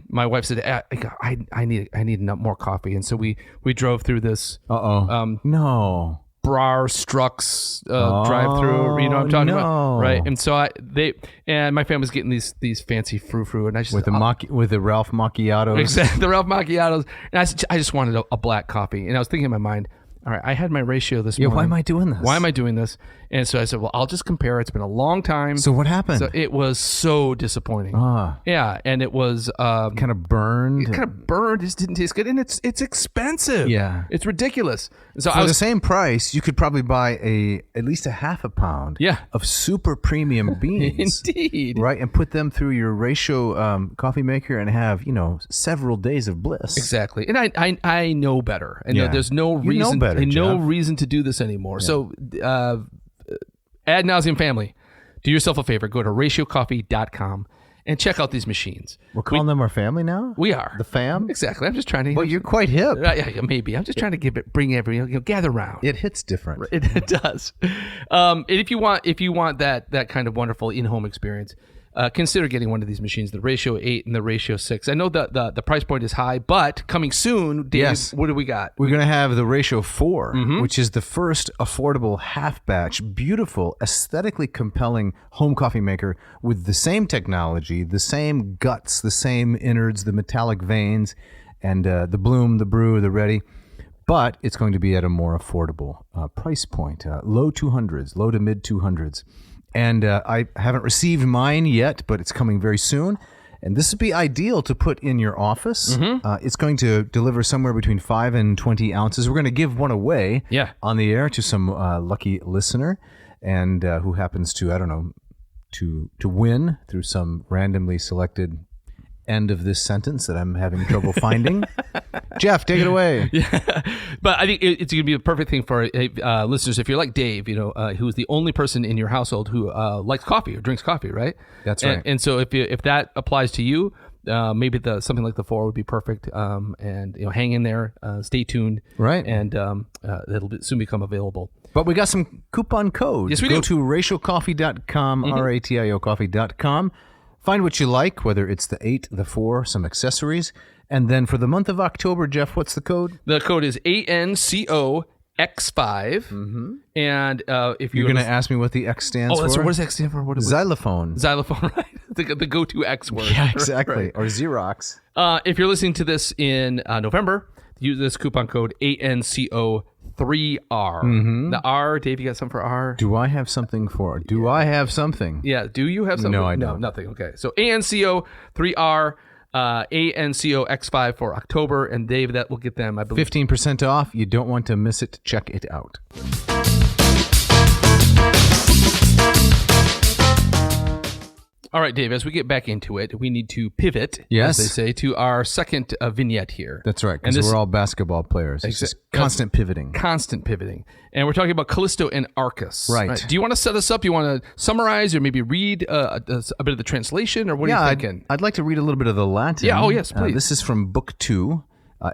my wife said I need more coffee, and so we drove through this no. Brar Strux drive-through, you know what I'm talking about, right? And so my family's getting these fancy frou-frou, and I just with the Ralph Macchiatos. Exactly, the Ralph Macchiatos, and I just wanted a black coffee, and I was thinking in my mind, all right, I had my ratio this morning. Why am I doing this? Why am I doing this? And so I said, well, I'll just compare. It's been a long time. So what happened? So it was so disappointing. Yeah, and it was kind of burned. It kind of burned. It just didn't taste good, and it's expensive. Yeah, it's ridiculous. So for the same price, you could probably buy at least a half a pound. of super premium beans. Indeed, right, and put them through your ratio coffee maker and have several days of bliss. Exactly, and I know better. And there's no reason. You know better, no Jeff. reason to do this anymore. Yeah. So. Ad nauseum family, do yourself a favor. Go to ratiocoffee.com and check out these machines. We're calling them our family now? We are. The fam? Exactly. I'm just trying to... Well, you're quite hip. Yeah, maybe. I'm just trying to bring everyone, gather around. It hits different. It does. And if you want that kind of wonderful in-home experience, consider getting one of these machines, the Ratio 8 and the Ratio 6. I know the price point is high, but coming soon, Dave, yes. What do we got? We're going to have the Ratio 4, which is the first affordable half-batch, beautiful, aesthetically compelling home coffee maker with the same technology, the same guts, the same innards, the metallic veins, and the bloom, the brew, the ready. But it's going to be at a more affordable price point, low 200s, low to mid 200s. And I haven't received mine yet, but it's coming very soon. And this would be ideal to put in your office. It's going to deliver somewhere between 5 and 20 ounces. We're going to give one away on the air to some lucky listener, and who happens to, I don't know, to win through some randomly selected end of this sentence that I'm having trouble finding. Jeff, take it away. Yeah. But I think it's going to be a perfect thing for listeners. If you're like Dave, who's the only person in your household who likes coffee or drinks coffee, right? That's right. And so if that applies to you, maybe something like the 4 would be perfect. And hang in there, stay tuned, right? And it'll soon become available. But we got some coupon codes. Yes, we do. Go to ratiocoffee.com, RATIO coffee.com. Find what you like, whether it's the 8, the 4, some accessories. And then for the month of October, Jeff, what's the code? The code is ANCOX5. And if you're going to ask me what the X stands for? What does X stand for? What is Xylophone. Xylophone, right? The go-to X word. Yeah, exactly. Right. Or Xerox. If you're listening to this in November, use this coupon code ANCO3R. The R, Dave, you got something for R? Do I have something for it? I have something? Yeah, do you have something? No, I don't. No, nothing. Okay, so ANCO3R, ANCOX5 for October, and Dave, that will get them, I believe. 15% off. You don't want to miss it. Check it out. All right, Dave, as we get back into it, we need to pivot, yes, as they say, to our second vignette here. That's right, because we're all basketball players. It's just constant pivoting. Constant pivoting. And we're talking about Callisto and Inachus. Right. Do you want to set us up? You want to summarize or maybe read a bit of the translation? Or what are you thinking? I'd like to read a little bit of the Latin. Yeah, oh yes, please. This is from Book 2,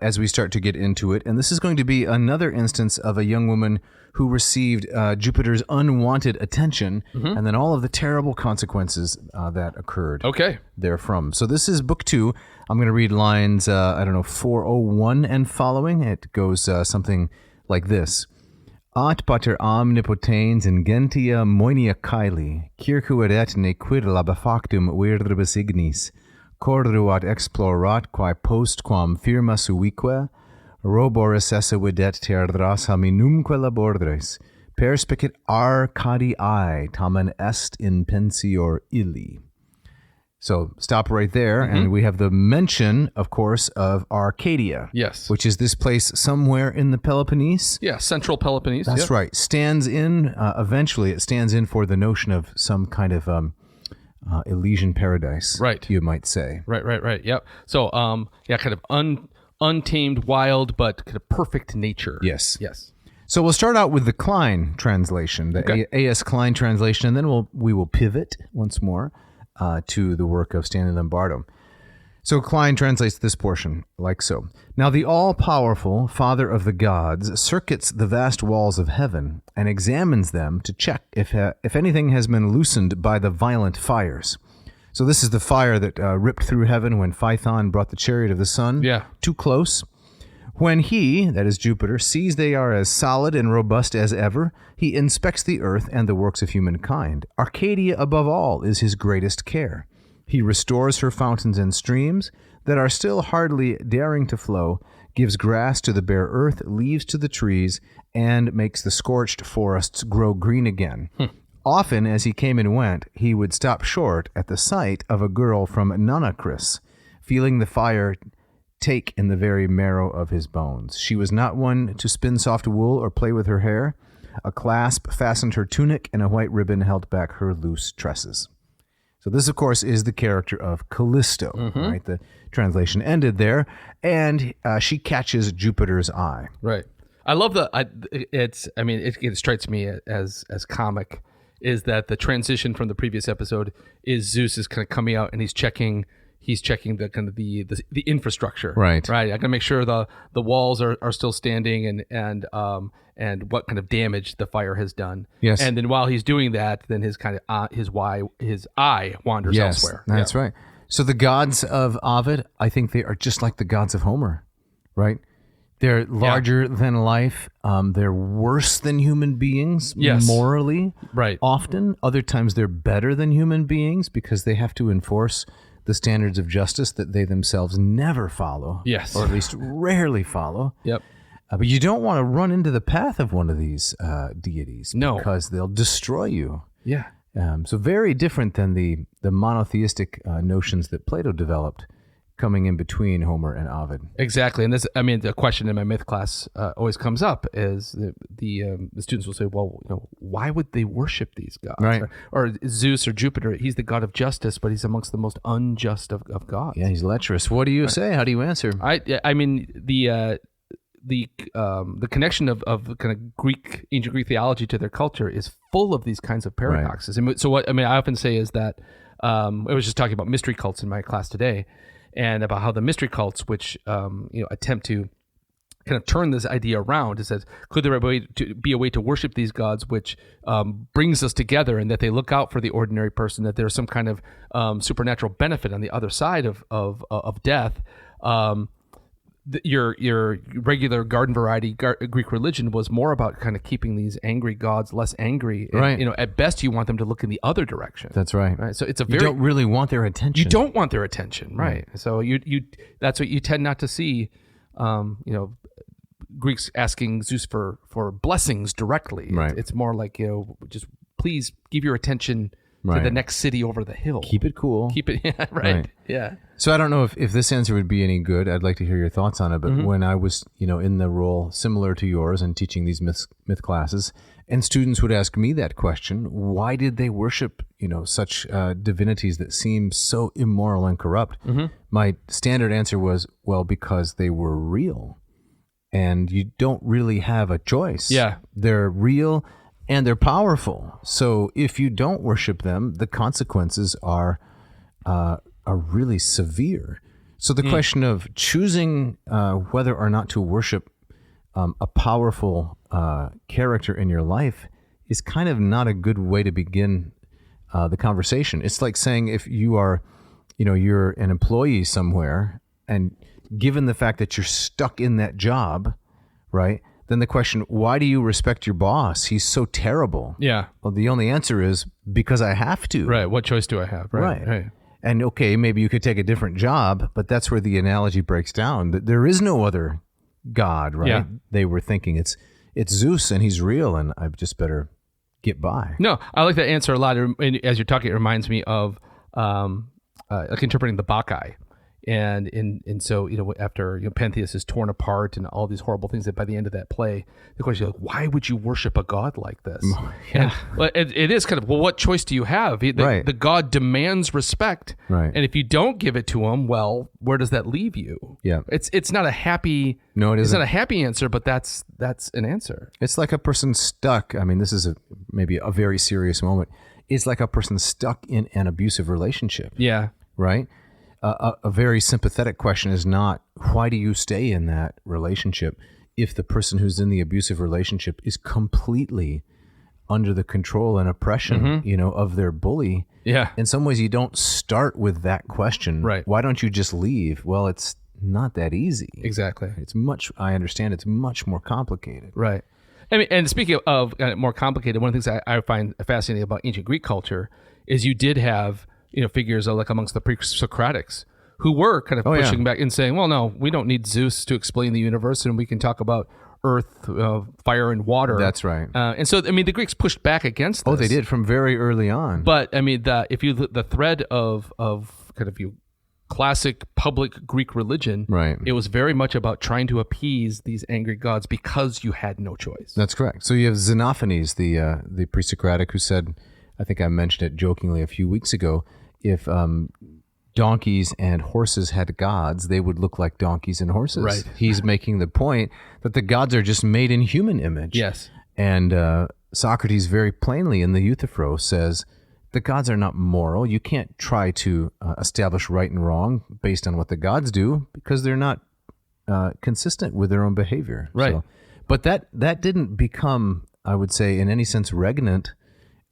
as we start to get into it. And this is going to be another instance of a young woman who received Jupiter's unwanted attention, and then all of the terrible consequences that occurred therefrom. So this is Book 2. I'm going to read lines, 401 and following. It goes something like this. At pater omnipotens ingentia moenia caeli, circuit et ne quid labefactum virdibus ignis, corruat explorat quae postquam firma suique, roboris esse videt terras haminumque labordres, perspicit Arcadii tamen est in pensior illi. So stop right there, and we have the mention, of course, of Arcadia. Yes. Which is this place somewhere in the Peloponnese. Yeah, central Peloponnese. That's right. Stands in, eventually, it stands in for the notion of some kind of Elysian paradise. Right. You might say. Right. Yep. So, kind of untamed, wild, but kind of perfect nature. Yes. Yes. So we'll start out with the Klein translation, the A.S. Klein translation, and then we will pivot once more to the work of Stanley Lombardo. So Klein translates this portion like so. Now the all-powerful Father of the gods circuits the vast walls of heaven and examines them to check if anything has been loosened by the violent fires. So this is the fire that ripped through heaven when Phaethon brought the chariot of the sun too close. When he, that is Jupiter, sees they are as solid and robust as ever, he inspects the earth and the works of humankind. Arcadia, above all, is his greatest care. He restores her fountains and streams that are still hardly daring to flow, gives grass to the bare earth, leaves to the trees, and makes the scorched forests grow green again. Often, as he came and went, he would stop short at the sight of a girl from Inachus, feeling the fire take in the very marrow of his bones. She was not one to spin soft wool or play with her hair. A clasp fastened her tunic, and a white ribbon held back her loose tresses. So this, of course, is the character of Callisto, right? The translation ended there, and she catches Jupiter's eye. Right. I love it strikes me as comic is that the transition from the previous episode is Zeus is kind of coming out and he's checking the kind of the infrastructure. Right. I gotta make sure the walls are still standing and what kind of damage the fire has done. Yes. And then while he's doing that, then his eye wanders elsewhere. That's right. So the gods of Ovid, I think they are just like the gods of Homer, right? They're larger than life. They're worse than human beings morally. Right. Often. Other times they're better than human beings because they have to enforce the standards of justice that they themselves never follow. Yes. Or at least rarely follow. Yep. But you don't want to run into the path of one of these deities. No. Because they'll destroy you. Yeah. So very different than the monotheistic notions that Plato developed coming in between Homer and Ovid. Exactly. And the question in my myth class always comes up is the students will say, well, why would they worship these gods? Right. Or Zeus or Jupiter, he's the god of justice, but he's amongst the most unjust of gods. Yeah, he's lecherous. What do you say? How do you answer? The connection of kind of ancient Greek theology to their culture is full of these kinds of paradoxes. Right. And so I often say is that I was just talking about mystery cults in my class today, and about how the mystery cults, which attempt to kind of turn this idea around, it says, could there be a way to worship these gods which brings us together, and that they look out for the ordinary person, that there's some kind of supernatural benefit on the other side of death. Your regular garden variety Greek religion was more about kind of keeping these angry gods less angry. Right. And, at best, you want them to look in the other direction. That's right. Right. So you don't really want their attention. You don't want their attention. Right. So that's what you tend not to see. Greeks asking Zeus for blessings directly. Right. It's more like just please give your attention to the next city over the hill. Keep it cool. Keep it, right. Yeah. So I don't know if this answer would be any good. I'd like to hear your thoughts on it. But when I was, in the role similar to yours and teaching these myth classes, and students would ask me that question, why did they worship, such divinities that seem so immoral and corrupt? My standard answer was, well, because they were real. And you don't really have a choice. Yeah. They're real. And they're powerful. So if you don't worship them, the consequences are really severe. So the question of choosing whether or not to worship a powerful character in your life is kind of not a good way to begin the conversation. It's like saying if you are, you're an employee somewhere, and given the fact that you're stuck in that job, right? then the question, why do you respect your boss? He's so terrible. Yeah. Well, the only answer is because I have to. Right. What choice do I have? Right. And okay, maybe you could take a different job, but that's where the analogy breaks down. That there is no other God, right? Yeah. They were thinking it's Zeus and he's real, and I just better get by. No, I like that answer a lot. And as you're talking, it reminds me of like interpreting the Bacchae. And so, after Pentheus is torn apart and all these horrible things, that by the end of that play, the question is, like, why would you worship a god like this? Yeah. And it is kind of, well, what choice do you have? The god demands respect. Right. And if you don't give it to him, well, where does that leave you? Yeah. It's not a happy. No, it isn't. It's not a happy answer, but that's an answer. It's like a person stuck. I mean, this is maybe a very serious moment. It's like a person stuck in an abusive relationship. Yeah. Right? A very sympathetic question is not, why do you stay in that relationship if the person who's in the abusive relationship is completely under the control and oppression, of their bully? Yeah. In some ways, you don't start with that question. Right. Why don't you just leave? Well, it's not that easy. Exactly. I understand it's much more complicated. Right. I mean, and speaking of more complicated, one of the things I find fascinating about ancient Greek culture is you did have figures like amongst the pre-Socratics who were kind of pushing back and saying, well, no, we don't need Zeus to explain the universe, and we can talk about earth, fire, and water. That's right. And so, I mean, the Greeks pushed back against this. Oh, they did from very early on. But I mean, the thread of kind of classic public Greek religion, right, it was very much about trying to appease these angry gods because you had no choice. That's correct. So you have Xenophanes, the pre-Socratic, who said, I think I mentioned it jokingly a few weeks ago, if donkeys and horses had gods, they would look like donkeys and horses. Right. He's making the point that the gods are just made in human image. Yes. And Socrates very plainly in the Euthyphro says, the gods are not moral. You can't try to establish right and wrong based on what the gods do because they're not consistent with their own behavior. Right. So, but that didn't become, I would say, in any sense regnant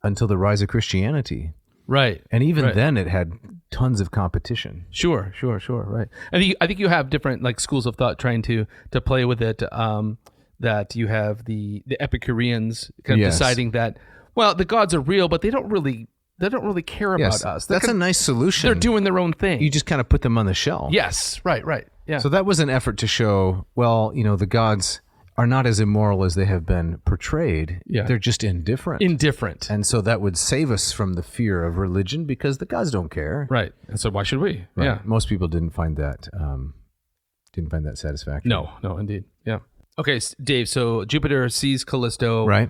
until the rise of Christianity. Right. And even then it had tons of competition. Sure. Right. I think you have different like schools of thought trying to play with it. That you have the Epicureans kind of deciding that, well, the gods are real, but they don't really care about us. That's a nice solution. They're doing their own thing. You just kind of put them on the shelf. Yes. Right. Yeah. So that was an effort to show, well, the gods are not as immoral as they have been portrayed. Yeah. They're just indifferent. And so that would save us from the fear of religion because the gods don't care. Right. And so why should we? Right. Yeah. Most people didn't find that satisfactory. No, indeed. Yeah. Okay, Dave, so Jupiter sees Callisto, right?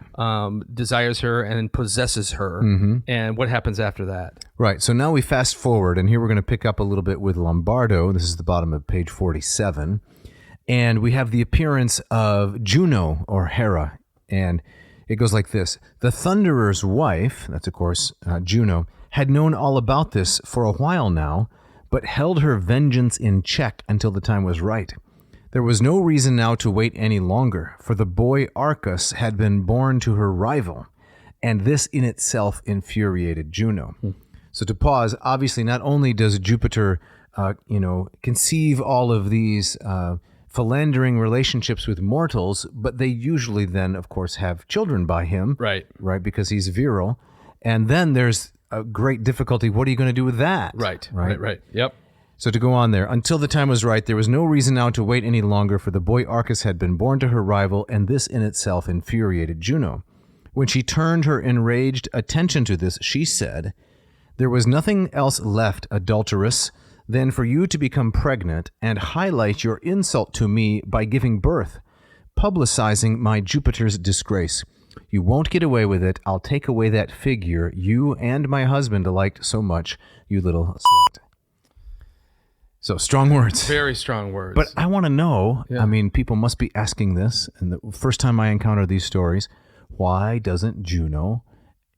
Desires her and possesses her. Mm-hmm. And what happens after that? Right. So now we fast forward, and here we're going to pick up a little bit with Lombardo. This is the bottom of page 47. And we have the appearance of Juno, or Hera. And it goes like this. The Thunderer's wife, that's of course Juno, had known all about this for a while now, but held her vengeance in check until the time was right. There was no reason now to wait any longer, for the boy Arcus had been born to her rival, and this in itself infuriated Juno. So to pause, obviously not only does Jupiter, conceive all of these philandering relationships with mortals, but they usually then, of course, have children by him. Right. Right, because he's virile. And then there's a great difficulty. What are you going to do with that? Right. Yep. So to go on there, until the time was right, there was no reason now to wait any longer, for the boy Arcus had been born to her rival, and this in itself infuriated Juno. When she turned her enraged attention to this, she said, "There was nothing else left, adulteress, than for you to become pregnant and highlight your insult to me by giving birth, publicizing my Jupiter's disgrace. You won't get away with it. I'll take away that figure you and my husband liked so much, you little slut." So strong words. Very strong words. But I want to know, I mean, people must be asking this, and the first time I encounter these stories, why doesn't Juno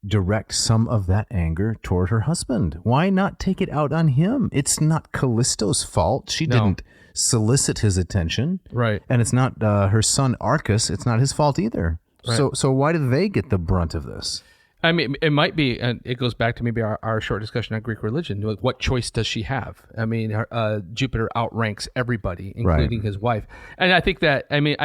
direct some of that anger toward her husband? Why not take it out on him? It's not Callisto's fault. She didn't solicit his attention. Right. And it's not her son Arcus. It's not his fault either. Right. So why do they get the brunt of this? I mean, it might be, and it goes back to maybe our short discussion on Greek religion. Like, what choice does she have? I mean, Jupiter outranks everybody, including his wife. And I think that, I mean,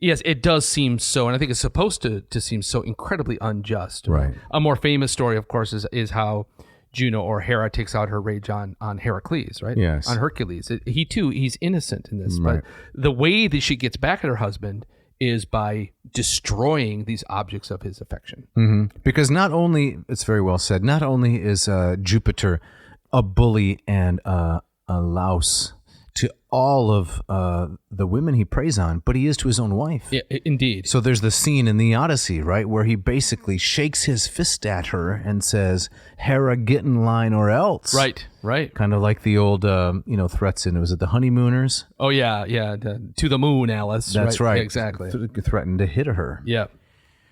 Yes, it does seem so, and I think it's supposed to seem so incredibly unjust. Right. A more famous story, of course, is how Juno or Hera takes out her rage on Heracles, right? Yes. On Hercules. He's innocent in this, Right. but the way that she gets back at her husband is by destroying these objects of his affection. Mm-hmm. Because not only, it's very well said, not only is Jupiter a bully and a louse to all of the women he preys on, but he is to his own wife. Yeah, indeed. So there's the scene in the Odyssey, right, where he basically shakes his fist at her and says, Hera, get in line or else. Right. Kind of like the old, threats in, was it the Honeymooners? Oh, yeah. To the moon, Alice. That's right. Yeah, exactly. Threatened to hit her. Yeah.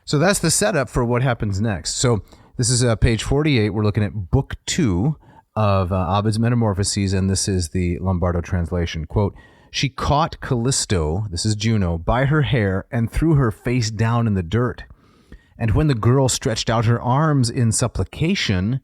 So that's the setup for what happens next. So this is page 48. We're looking at book 2 of Ovid's Metamorphoses, and this is the Lombardo translation. Quote, she caught Callisto, this is Juno, by her hair and threw her face down in the dirt. And when the girl stretched out her arms in supplication,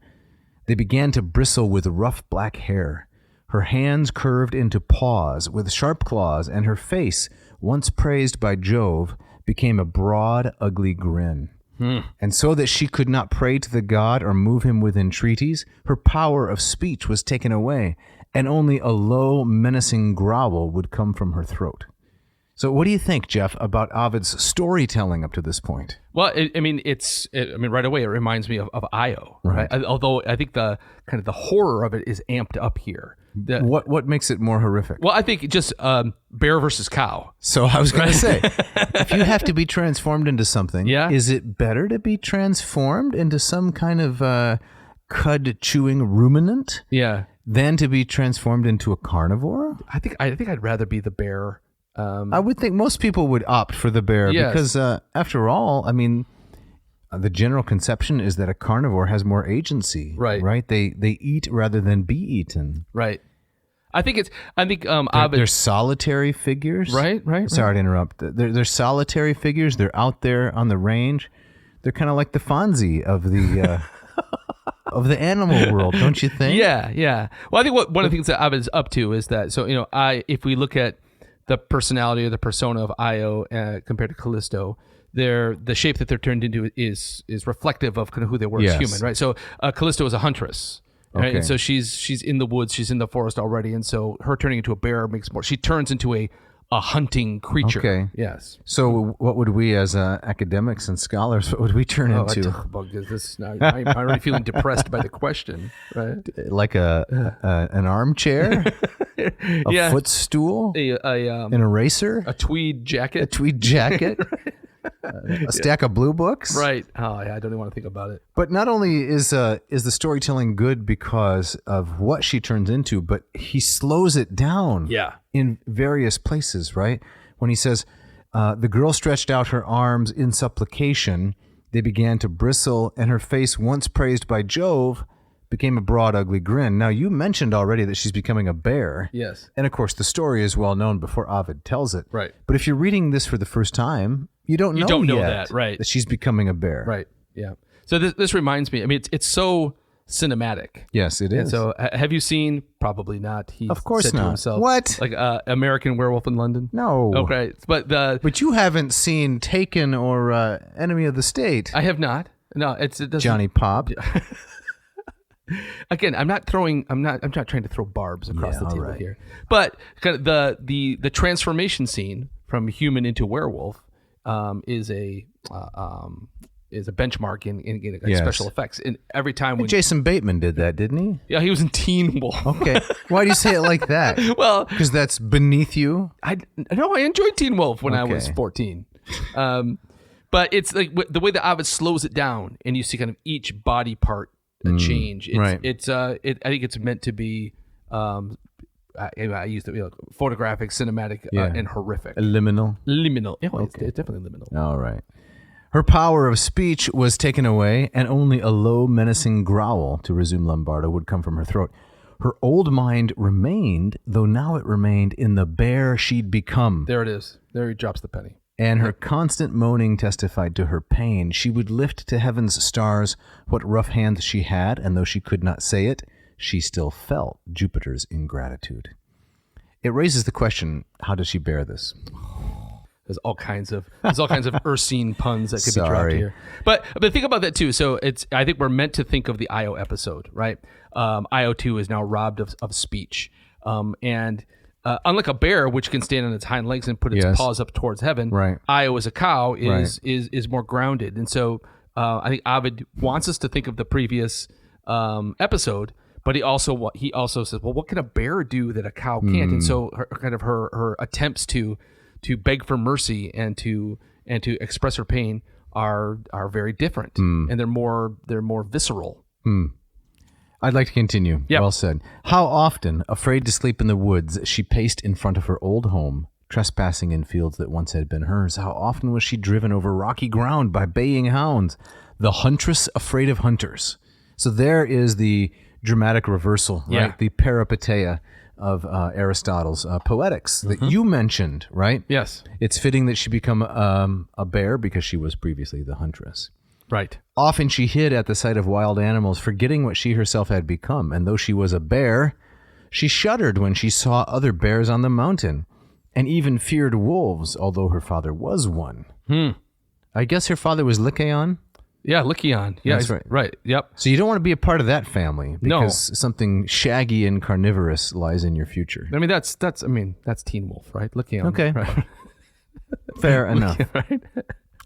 they began to bristle with rough black hair. Her hands curved into paws with sharp claws, and her face, once praised by Jove, became a broad, ugly grin. And so that she could not pray to the god or move him with entreaties, her power of speech was taken away, and only a low, menacing growl would come from her throat. So what do you think, Jeff, about Ovid's storytelling up to this point? Well, right away it reminds me of Io, right? Although I think the kind of the horror of it is amped up here. What makes it more horrific? Well, I think just bear versus cow. So I was going to say, if you have to be transformed into something, is it better to be transformed into some kind of cud-chewing ruminant than to be transformed into a carnivore? I think I'd rather be the bear. I would think most people would opt for the bear because, after all, I mean, the general conception is that a carnivore has more agency. Right. They eat rather than be eaten. Right. I think they're solitary figures. Right. Sorry to interrupt. They're solitary figures. They're out there on the range. They're kind of like the Fonzie of the of the animal world, don't you think? Yeah. Well, I think one of the things that Ovid's up to is that, so if we look at the personality or the persona of Io compared to Callisto, the shape that they're turned into is reflective of kind of who they were as human, right? So Callisto is a huntress, right? And so she's in the woods, she's in the forest already, and so her turning into a bear makes more. She turns into a hunting creature. Okay. Yes. So what would we as academics and scholars, what would we turn into? I'm already feeling depressed by the question, right? Like an armchair, a footstool, an eraser, a tweed jacket, a stack of blue books. Right. Oh, yeah, I don't even want to think about it. But not only is the storytelling good because of what she turns into, but he slows it down in various places, right? When he says, the girl stretched out her arms in supplication, they began to bristle, and her face, once praised by Jove, became a broad, ugly grin. Now, you mentioned already that she's becoming a bear. Yes. And, of course, the story is well known before Ovid tells it. Right. But if you're reading this for the first time, you don't know yet that she's becoming a bear. Right, yeah. So this reminds me, I mean, it's so cinematic. Yes, it is. And so have you seen, probably not, he of course said not. to himself. What? Like American Werewolf in London? No. Okay. But you haven't seen Taken or Enemy of the State. I have not. No, it doesn't. Johnny Pop. Again, I'm not trying to throw barbs across the table here. But kind of the transformation scene from human into werewolf is a benchmark in special effects. And every time when Jason Bateman did that, didn't he? Yeah, he was in Teen Wolf. Okay, why do you say it like that? Well, because that's beneath you. I enjoyed Teen Wolf when I was 14. But it's like the way that Ovid slows it down, and you see kind of each body part change. I think it's meant to be. I used it, photographic, cinematic, and horrific. Liminal. Yeah, well, it's definitely liminal. All right. Her power of speech was taken away, and only a low, menacing growl, to resume Lombardo, would come from her throat. Her old mind remained, though now it remained in the bear she'd become. There it is. There he drops the penny. And her constant moaning testified to her pain. She would lift to heaven's stars what rough hands she had, and though she could not say it, she still felt Jupiter's ingratitude. It raises the question, how does she bear this? There's all kinds of Ursine puns that could be dropped Sorry. here. But think about that too. So I think we're meant to think of the Io episode, right? Io 2 is now robbed of speech. And unlike a bear, which can stand on its hind legs and put its paws up towards heaven, Right. Io as a cow is more grounded. And so I think Ovid wants us to think of the previous episode, but he also says, well, what can a bear do that a cow can't? And so her attempts to beg for mercy and to express her pain are very different, and they're more visceral. I'd like to continue. Yep. Well said. How often, afraid to sleep in the woods, she paced in front of her old home, trespassing in fields that once had been hers. How often was she driven over rocky ground by baying hounds? The huntress afraid of hunters. So there is the dramatic reversal, right? Yeah. The peripeteia of Aristotle's Poetics that you mentioned, right? Yes. It's fitting that she become a bear because she was previously the huntress. Right. Often she hid at the sight of wild animals, forgetting what she herself had become. And though she was a bear, she shuddered when she saw other bears on the mountain, and even feared wolves, although her father was one. I guess her father was Lycaon? Yeah, Lycaon. Yeah, That's right. Right. Yep. So you don't want to be a part of that family No. because something shaggy and carnivorous lies in your future. I mean, that's Teen Wolf, right? Lycaon. Okay. Right. Fair enough. Right?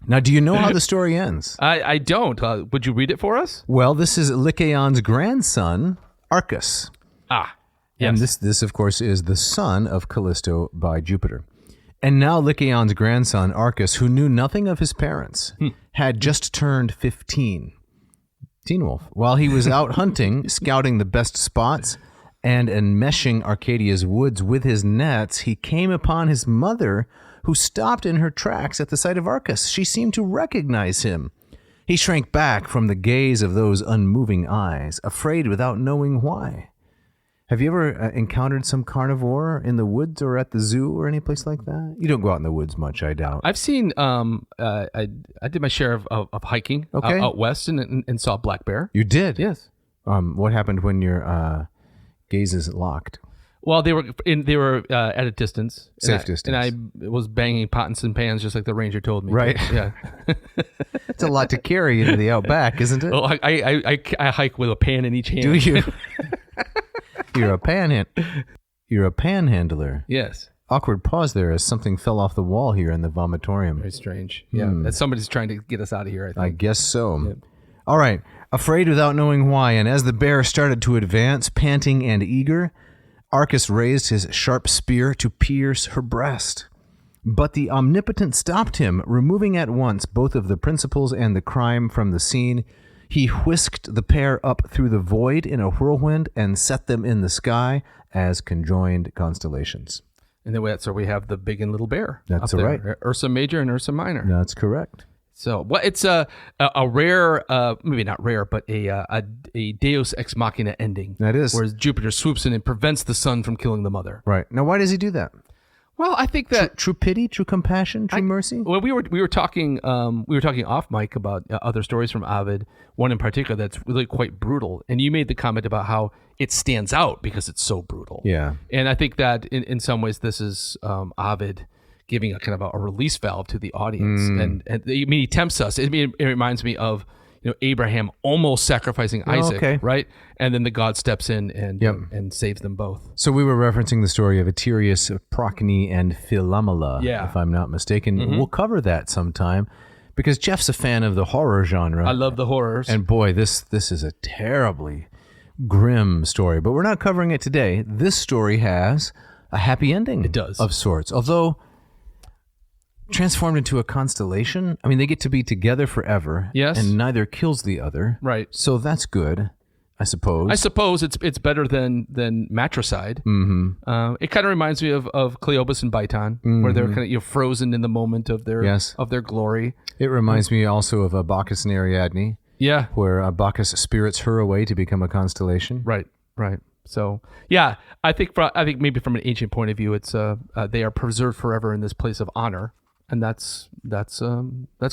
Now, do you know how the story ends? I don't. Would you read it for us? Well, this is Lycaon's grandson, Arcus. Ah. And Yes. this, of course, is the son of Callisto by Jupiter. And now Lycaon's grandson, Arcus, who knew nothing of his parents, had just turned 15. Teen Wolf. While he was out hunting, scouting the best spots, and enmeshing Arcadia's woods with his nets, he came upon his mother, who stopped in her tracks at the sight of Arcus. She seemed to recognize him. He shrank back from the gaze of those unmoving eyes, afraid without knowing why. Have you ever encountered some carnivore in the woods or at the zoo or any place like that? You don't go out in the woods much, I doubt. I've seen. I did my share of hiking out west and saw a black bear. You did? Yes. What happened when your gazes locked? Well, they were at a distance, Safe distance. and I was banging pots and pans just like the ranger told me. Right. To. Yeah. It's a lot to carry into the outback, isn't it? Well, I hike with a pan in each hand. Do you? You're a panhandler. Yes. Awkward pause there as something fell off the wall here in the vomitorium. Very strange. Yeah. That somebody's trying to get us out of here, I think. I guess so. All right. Afraid without knowing why, and as the bear started to advance, panting and eager, Arcus raised his sharp spear to pierce her breast. But the omnipotent stopped him, removing at once both of the principles and the crime from the scene. He whisked the pair up through the void in a whirlwind and set them in the sky as conjoined constellations. And then so we have the big and little bear. That's up there. right. Ursa Major and Ursa Minor. That's correct. So, well, it's a rare, maybe not rare, but a Deus ex machina ending. That is. Where Jupiter swoops in and prevents the son from killing the mother. Right. Now, why does he do that? Well, I think that True pity, true compassion, true mercy? Well, we were talking off mic about other stories from Ovid. One in particular that's really quite brutal, and you made the comment about how it stands out because it's so brutal. Yeah. And I think that in some ways this is Ovid giving a kind of a release valve to the audience, and I mean he tempts us. It reminds me of Abraham almost sacrificing Isaac, right? And then the God steps in and saves them both. So we were referencing the story of Aterius, Procne, and Philomela, if I'm not mistaken. We'll cover that sometime because Jeff's a fan of the horror genre. I love the horrors. And boy, this is a terribly grim story, but we're not covering it today. This story has a happy ending. It does. Of sorts, although transformed into a constellation. I mean, they get to be together forever. Yes. And neither kills the other. Right. So that's good, I suppose. I suppose it's better than matricide. Mm-hmm. It kind of reminds me of Cleobus and Biton, where they're kind of frozen in the moment of their glory. It reminds me also of Bacchus and Ariadne. Yeah. Where Bacchus spirits her away to become a constellation. Right. So yeah, I think maybe from an ancient point of view, it's they are preserved forever in this place of honor. And that's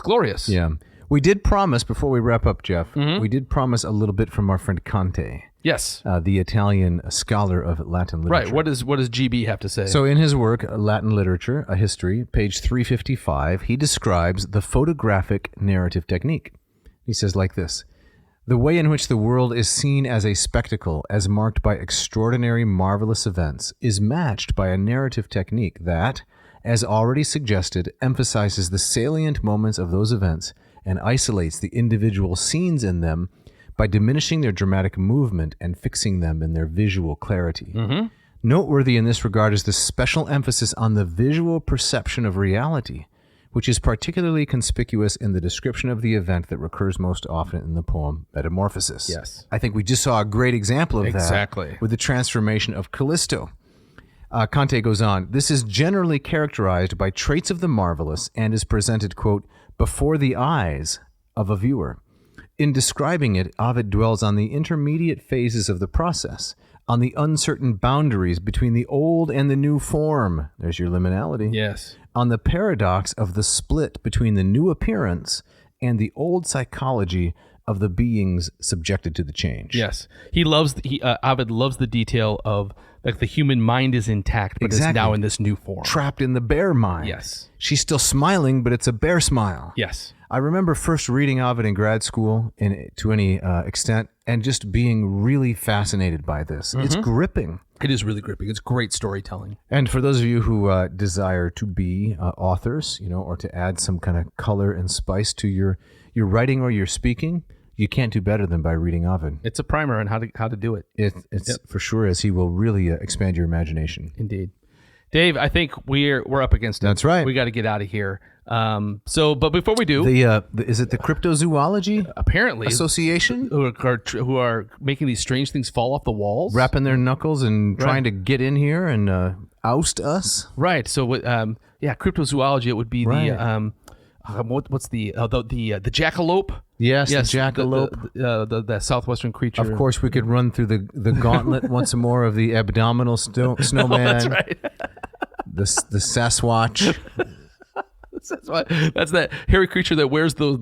glorious. Yeah. We did promise, before we wrap up, Jeff, we did promise a little bit from our friend Conte. Yes. The Italian scholar of Latin literature. Right. What does GB have to say? So in his work, Latin Literature, a History, page 355, he describes the photographic narrative technique. He says like this: the way in which the world is seen as a spectacle, as marked by extraordinary, marvelous events, is matched by a narrative technique that, as already suggested, emphasizes the salient moments of those events and isolates the individual scenes in them by diminishing their dramatic movement and fixing them in their visual clarity. Mm-hmm. Noteworthy in this regard is the special emphasis on the visual perception of reality, which is particularly conspicuous in the description of the event that recurs most often in the poem Metamorphosis. Yes. I think we just saw a great example of Exactly. that with the transformation of Callisto. Conte goes on, this is generally characterized by traits of the marvelous and is presented, quote, before the eyes of a viewer. In describing it, Ovid dwells on the intermediate phases of the process, on the uncertain boundaries between the old and the new form. There's your liminality. Yes. On the paradox of the split between the new appearance and the old psychology of the beings subjected to the change. Yes. Ovid loves the detail of like the human mind is intact, but Exactly. it's now in this new form. Trapped in the bear mind. Yes. She's still smiling, but it's a bear smile. Yes. I remember first reading Ovid in grad school to any extent and just being really fascinated by this. It's gripping. It is really gripping. It's great storytelling. And for those of you who desire to be authors, or to add some kind of color and spice to your writing or your speaking, you can't do better than by reading Ovid. It's a primer on how to do it. It's for sure, as he will really expand your imagination. Indeed. Dave, I think we're up against it. That's right. We got to get out of here. But before we do, is it the Cryptozoology apparently Association who are making these strange things fall off the walls, rapping their knuckles and trying to get in here and oust us? Right. So cryptozoology. It would be Right. what's the jackalope? Yes, the jackalope. The southwestern creature. Of course, we could run through the gauntlet once more of the abdominal snowman. That's right. The Sasquatch. That's that hairy creature that wears the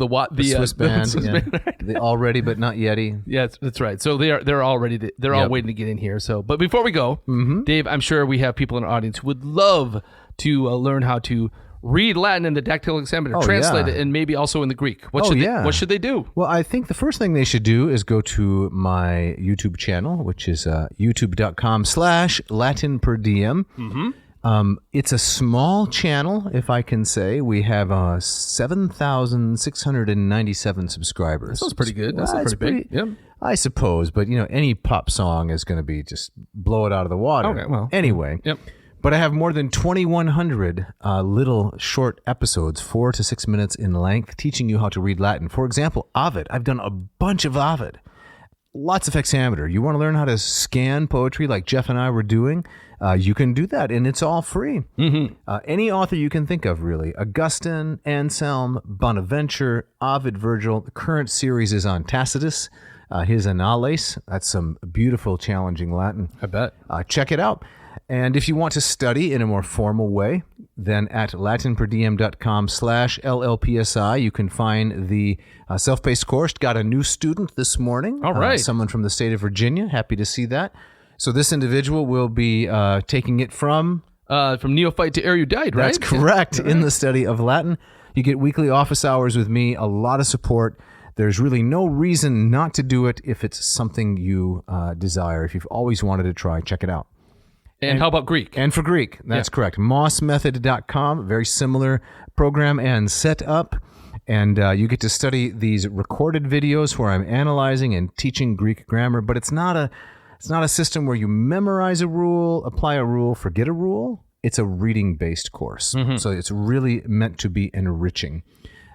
Swiss band. Swiss band, right? The already but not yeti. Yeah, that's right. So they're all ready they're all waiting to get in here. So, but before we go, Dave, I'm sure we have people in our audience who would love to learn how to read Latin in the dactylic hexameter, translate it, and maybe also in the Greek. What should they do? Well, I think the first thing they should do is go to my YouTube channel, which is youtube.com/Latin per diem. It's a small channel, if I can say. We have 7,697 subscribers. That sounds pretty good. That's pretty big. Yep. I suppose, but any pop song is going to be just blow it out of the water. Okay, well. Anyway. Yep. But I have more than 2,100 little short episodes, 4 to 6 minutes in length, teaching you how to read Latin. For example, Ovid. I've done a bunch of Ovid. Lots of hexameter. You want to learn how to scan poetry like Jeff and I were doing? You can do that, and it's all free. Any author you can think of, really. Augustine, Anselm, Bonaventure, Ovid, Virgil. The current series is on Tacitus, his Annales. That's some beautiful, challenging Latin. I bet. Check it out. And if you want to study in a more formal way, then at latinperdiem.com/LLPSI, you can find the self-paced course. Got a new student this morning. All right. Someone from the state of Virginia. Happy to see that. So this individual will be taking it from neophyte to erudite, right? That's correct. In the study of Latin. You get weekly office hours with me, a lot of support. There's really no reason not to do it if it's something you desire. If you've always wanted to try, check it out. And how about Greek? And for Greek, that's correct. mossmethod.com, very similar program and setup. And you get to study these recorded videos where I'm analyzing and teaching Greek grammar, but it's not a system where you memorize a rule, apply a rule, forget a rule. It's a reading-based course. So it's really meant to be enriching.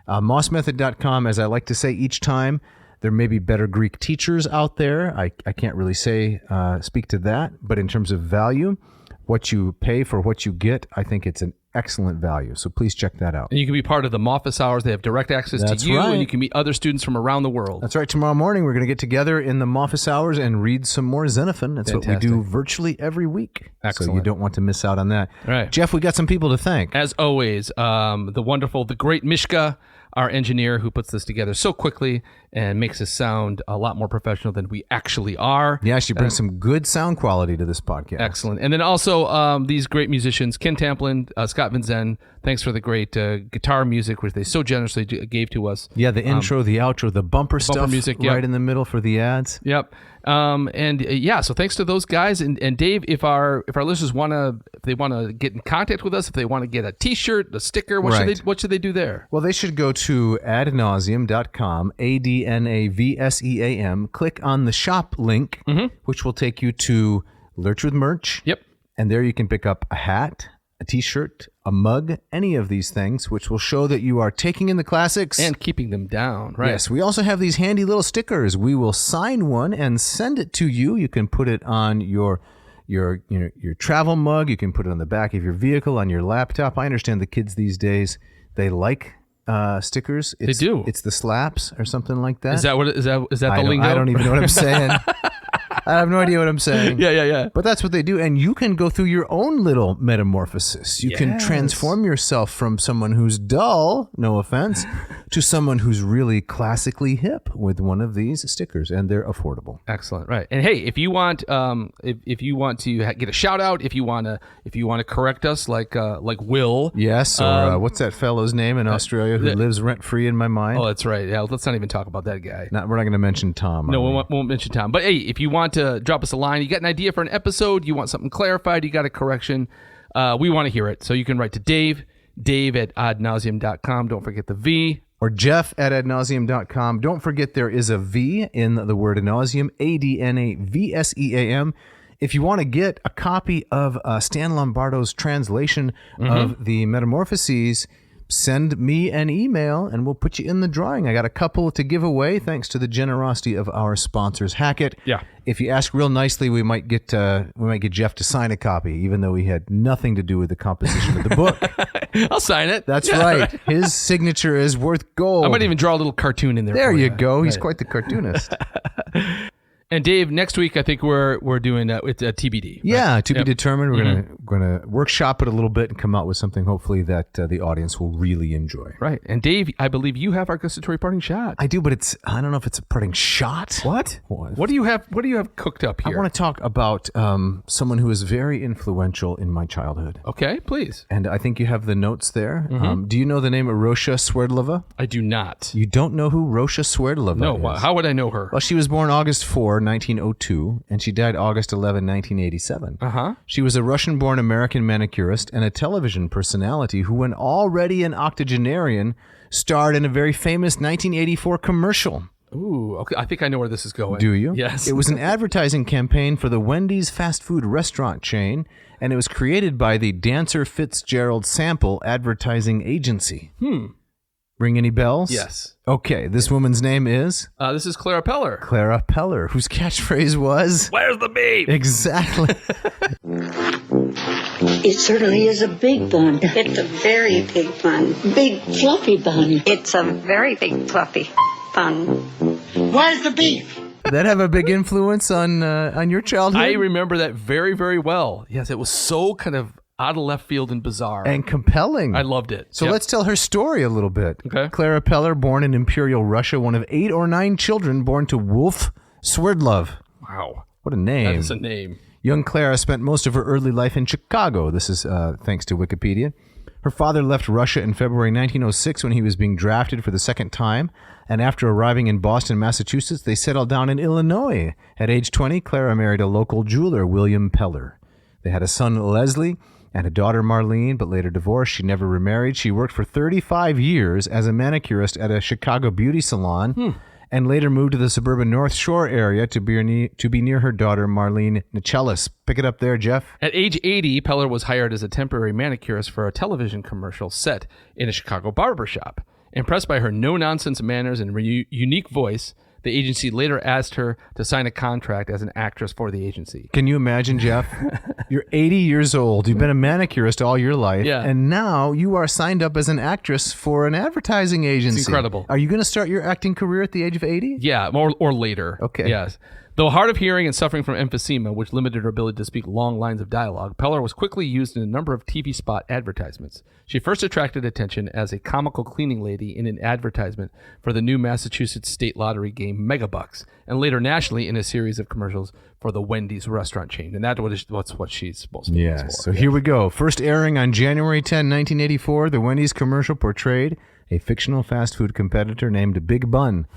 mossmethod.com, as I like to say each time, there may be better Greek teachers out there. I can't really speak to that, but in terms of value, what you pay for what you get, I think it's an excellent value. So please check that out. And you can be part of the office hours. They have direct access to you, and you can meet other students from around the world. That's right. Tomorrow morning, we're going to get together in the office hours and read some more Xenophon. That's what we do virtually every week. Excellent. So you don't want to miss out on that. Right. Jeff, we got some people to thank. As always, the great Mishka, our engineer who puts this together so quickly and makes us sound a lot more professional than we actually are. Yeah, she brings some good sound quality to this podcast. Excellent. And then also these great musicians, Ken Tamplin, Scott Vinzen, thanks for the great guitar music, which they so generously gave to us. Yeah, the intro, the outro, the bumper stuff music, right in the middle for the ads. Yep. So thanks to those guys. And Dave, if our listeners want to get in contact with us, if they want to get a t-shirt, a sticker, what should they do there? Well, they should go to adnauseam.com, ADNAVSEAM, click on the shop link, which will take you to Lurch with Merch. Yep. And there you can pick up a hat, a t-shirt, a mug, any of these things, which will show that you are taking in the classics. And keeping them down, right? Yes, we also have these handy little stickers. We will sign one and send it to you. You can put it on your travel mug. You can put it on the back of your vehicle, on your laptop. I understand the kids these days, they like stickers. They do. It's the slaps or something like that. Is that the lingo? I don't even know what I'm saying. I have no idea what I'm saying. Yeah. But that's what they do. And you can go through your own little metamorphosis. You can transform yourself from someone who's dull, no offense, to someone who's really classically hip with one of these stickers. And they're affordable. Excellent. Right. And hey, if you want, if you want to get a shout out, if you want to correct us like Will. Yes. Or what's that fellow's name in Australia who lives rent free in my mind? Oh, that's right. Yeah. Let's not even talk about that guy. We're not going to mention Tom. No, we won't mention Tom. But hey, if you want to drop us a line, you got an idea for an episode, you want something clarified, you got a correction, we want to hear it. So you can write to Dave at adnauseam.com. Don't forget the V. Or Jeff at adnauseam.com. Don't forget there is a V in the word nauseam, ADNAVSEAM. If you want to get a copy of Stan Lombardo's translation of the Metamorphoses, send me an email and we'll put you in the drawing. I got a couple to give away thanks to the generosity of our sponsors, Hackett. Yeah. If you ask real nicely, we might get Jeff to sign a copy, even though he had nothing to do with the composition of the book. I'll sign it. That's right. His signature is worth gold. I might even draw a little cartoon in there. There you go. He's quite the cartoonist. And Dave, next week I think we're doing it's a TBD. Yeah, right? To be determined. We're gonna workshop it a little bit and come out with something hopefully that the audience will really enjoy. Right. And Dave, I believe you have our gustatory parting shot. I do, but I don't know if it's a parting shot. What? What do you have cooked up here? I want to talk about someone who was very influential in my childhood. Okay, please. And I think you have the notes there. Do you know the name Rosha Sverdlova? I do not. You don't know who Rosha Sverdlova is? No. How would I know her? Well, she was born August 4, 1902, and she died August 11, 1987. She was a Russian-born American manicurist and a television personality who, when already an octogenarian, starred in a very famous 1984 commercial. Ooh, okay. I think I know where this is going. Do you? Yes. It was an advertising campaign for the Wendy's fast food restaurant chain, and it was created by the Dancer Fitzgerald Sample Advertising Agency. Ring any bells? Yes. Okay, this woman's name is? This is Clara Peller. Clara Peller, whose catchphrase was? Where's the beef? Exactly. It certainly is a big bun. It's a very big bun. Big fluffy bun. It's a very big fluffy bun. Where's the beef? Did that have a big influence on your childhood? I remember that very, very well. Yes, it was so kind of out of left field and bizarre. And compelling. I loved it. So let's tell her story a little bit. Okay. Clara Peller, born in Imperial Russia, one of 8 or 9 children born to Wolf Sverdlov. Wow. What a name. That is a name. Young Clara spent most of her early life in Chicago. This is thanks to Wikipedia. Her father left Russia in February 1906 when he was being drafted for the second time. And after arriving in Boston, Massachusetts, they settled down in Illinois. At age 20, Clara married a local jeweler, William Peller. They had a son, Leslie, and a daughter, Marlene, but later divorced. She never remarried. She worked for 35 years as a manicurist at a Chicago beauty salon and later moved to the suburban North Shore area to be near her daughter, Marlene Nichelis. Pick it up there, Jeff. At age 80, Peller was hired as a temporary manicurist for a television commercial set in a Chicago barbershop. Impressed by her no-nonsense manners and unique voice, the agency later asked her to sign a contract as an actress for the agency. Can you imagine, Jeff? You're 80 years old. You've been a manicurist all your life. Yeah. And now you are signed up as an actress for an advertising agency. It's incredible. Are you going to start your acting career at the age of 80? Yeah, or later. Okay. Yes. Though hard of hearing and suffering from emphysema, which limited her ability to speak long lines of dialogue, Peller was quickly used in a number of TV spot advertisements. She first attracted attention as a comical cleaning lady in an advertisement for the new Massachusetts state lottery game Megabucks, and later nationally in a series of commercials for the Wendy's restaurant chain. And that's what she's supposed to be. Yeah, so here we go. First airing on January 10, 1984, the Wendy's commercial portrayed a fictional fast food competitor named Big Bun,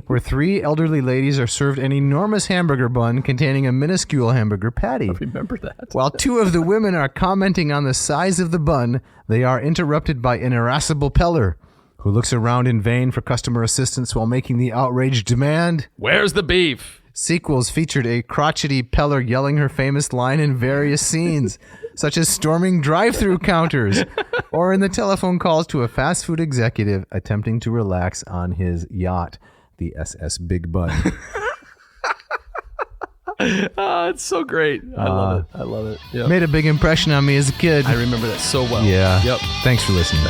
where three elderly ladies are served an enormous hamburger bun containing a minuscule hamburger patty. I remember that. While two of the women are commenting on the size of the bun, they are interrupted by an irascible Peller, who looks around in vain for customer assistance while making the outraged demand. Where's the beef? Sequels featured a crotchety Peller yelling her famous line in various scenes, such as storming drive-through counters, or in the telephone calls to a fast food executive attempting to relax on his yacht, the SS Big Bun. It's so great. I love it. Yep. Made a big impression on me as a kid. I remember that so well. Yeah. Yep. Thanks for listening.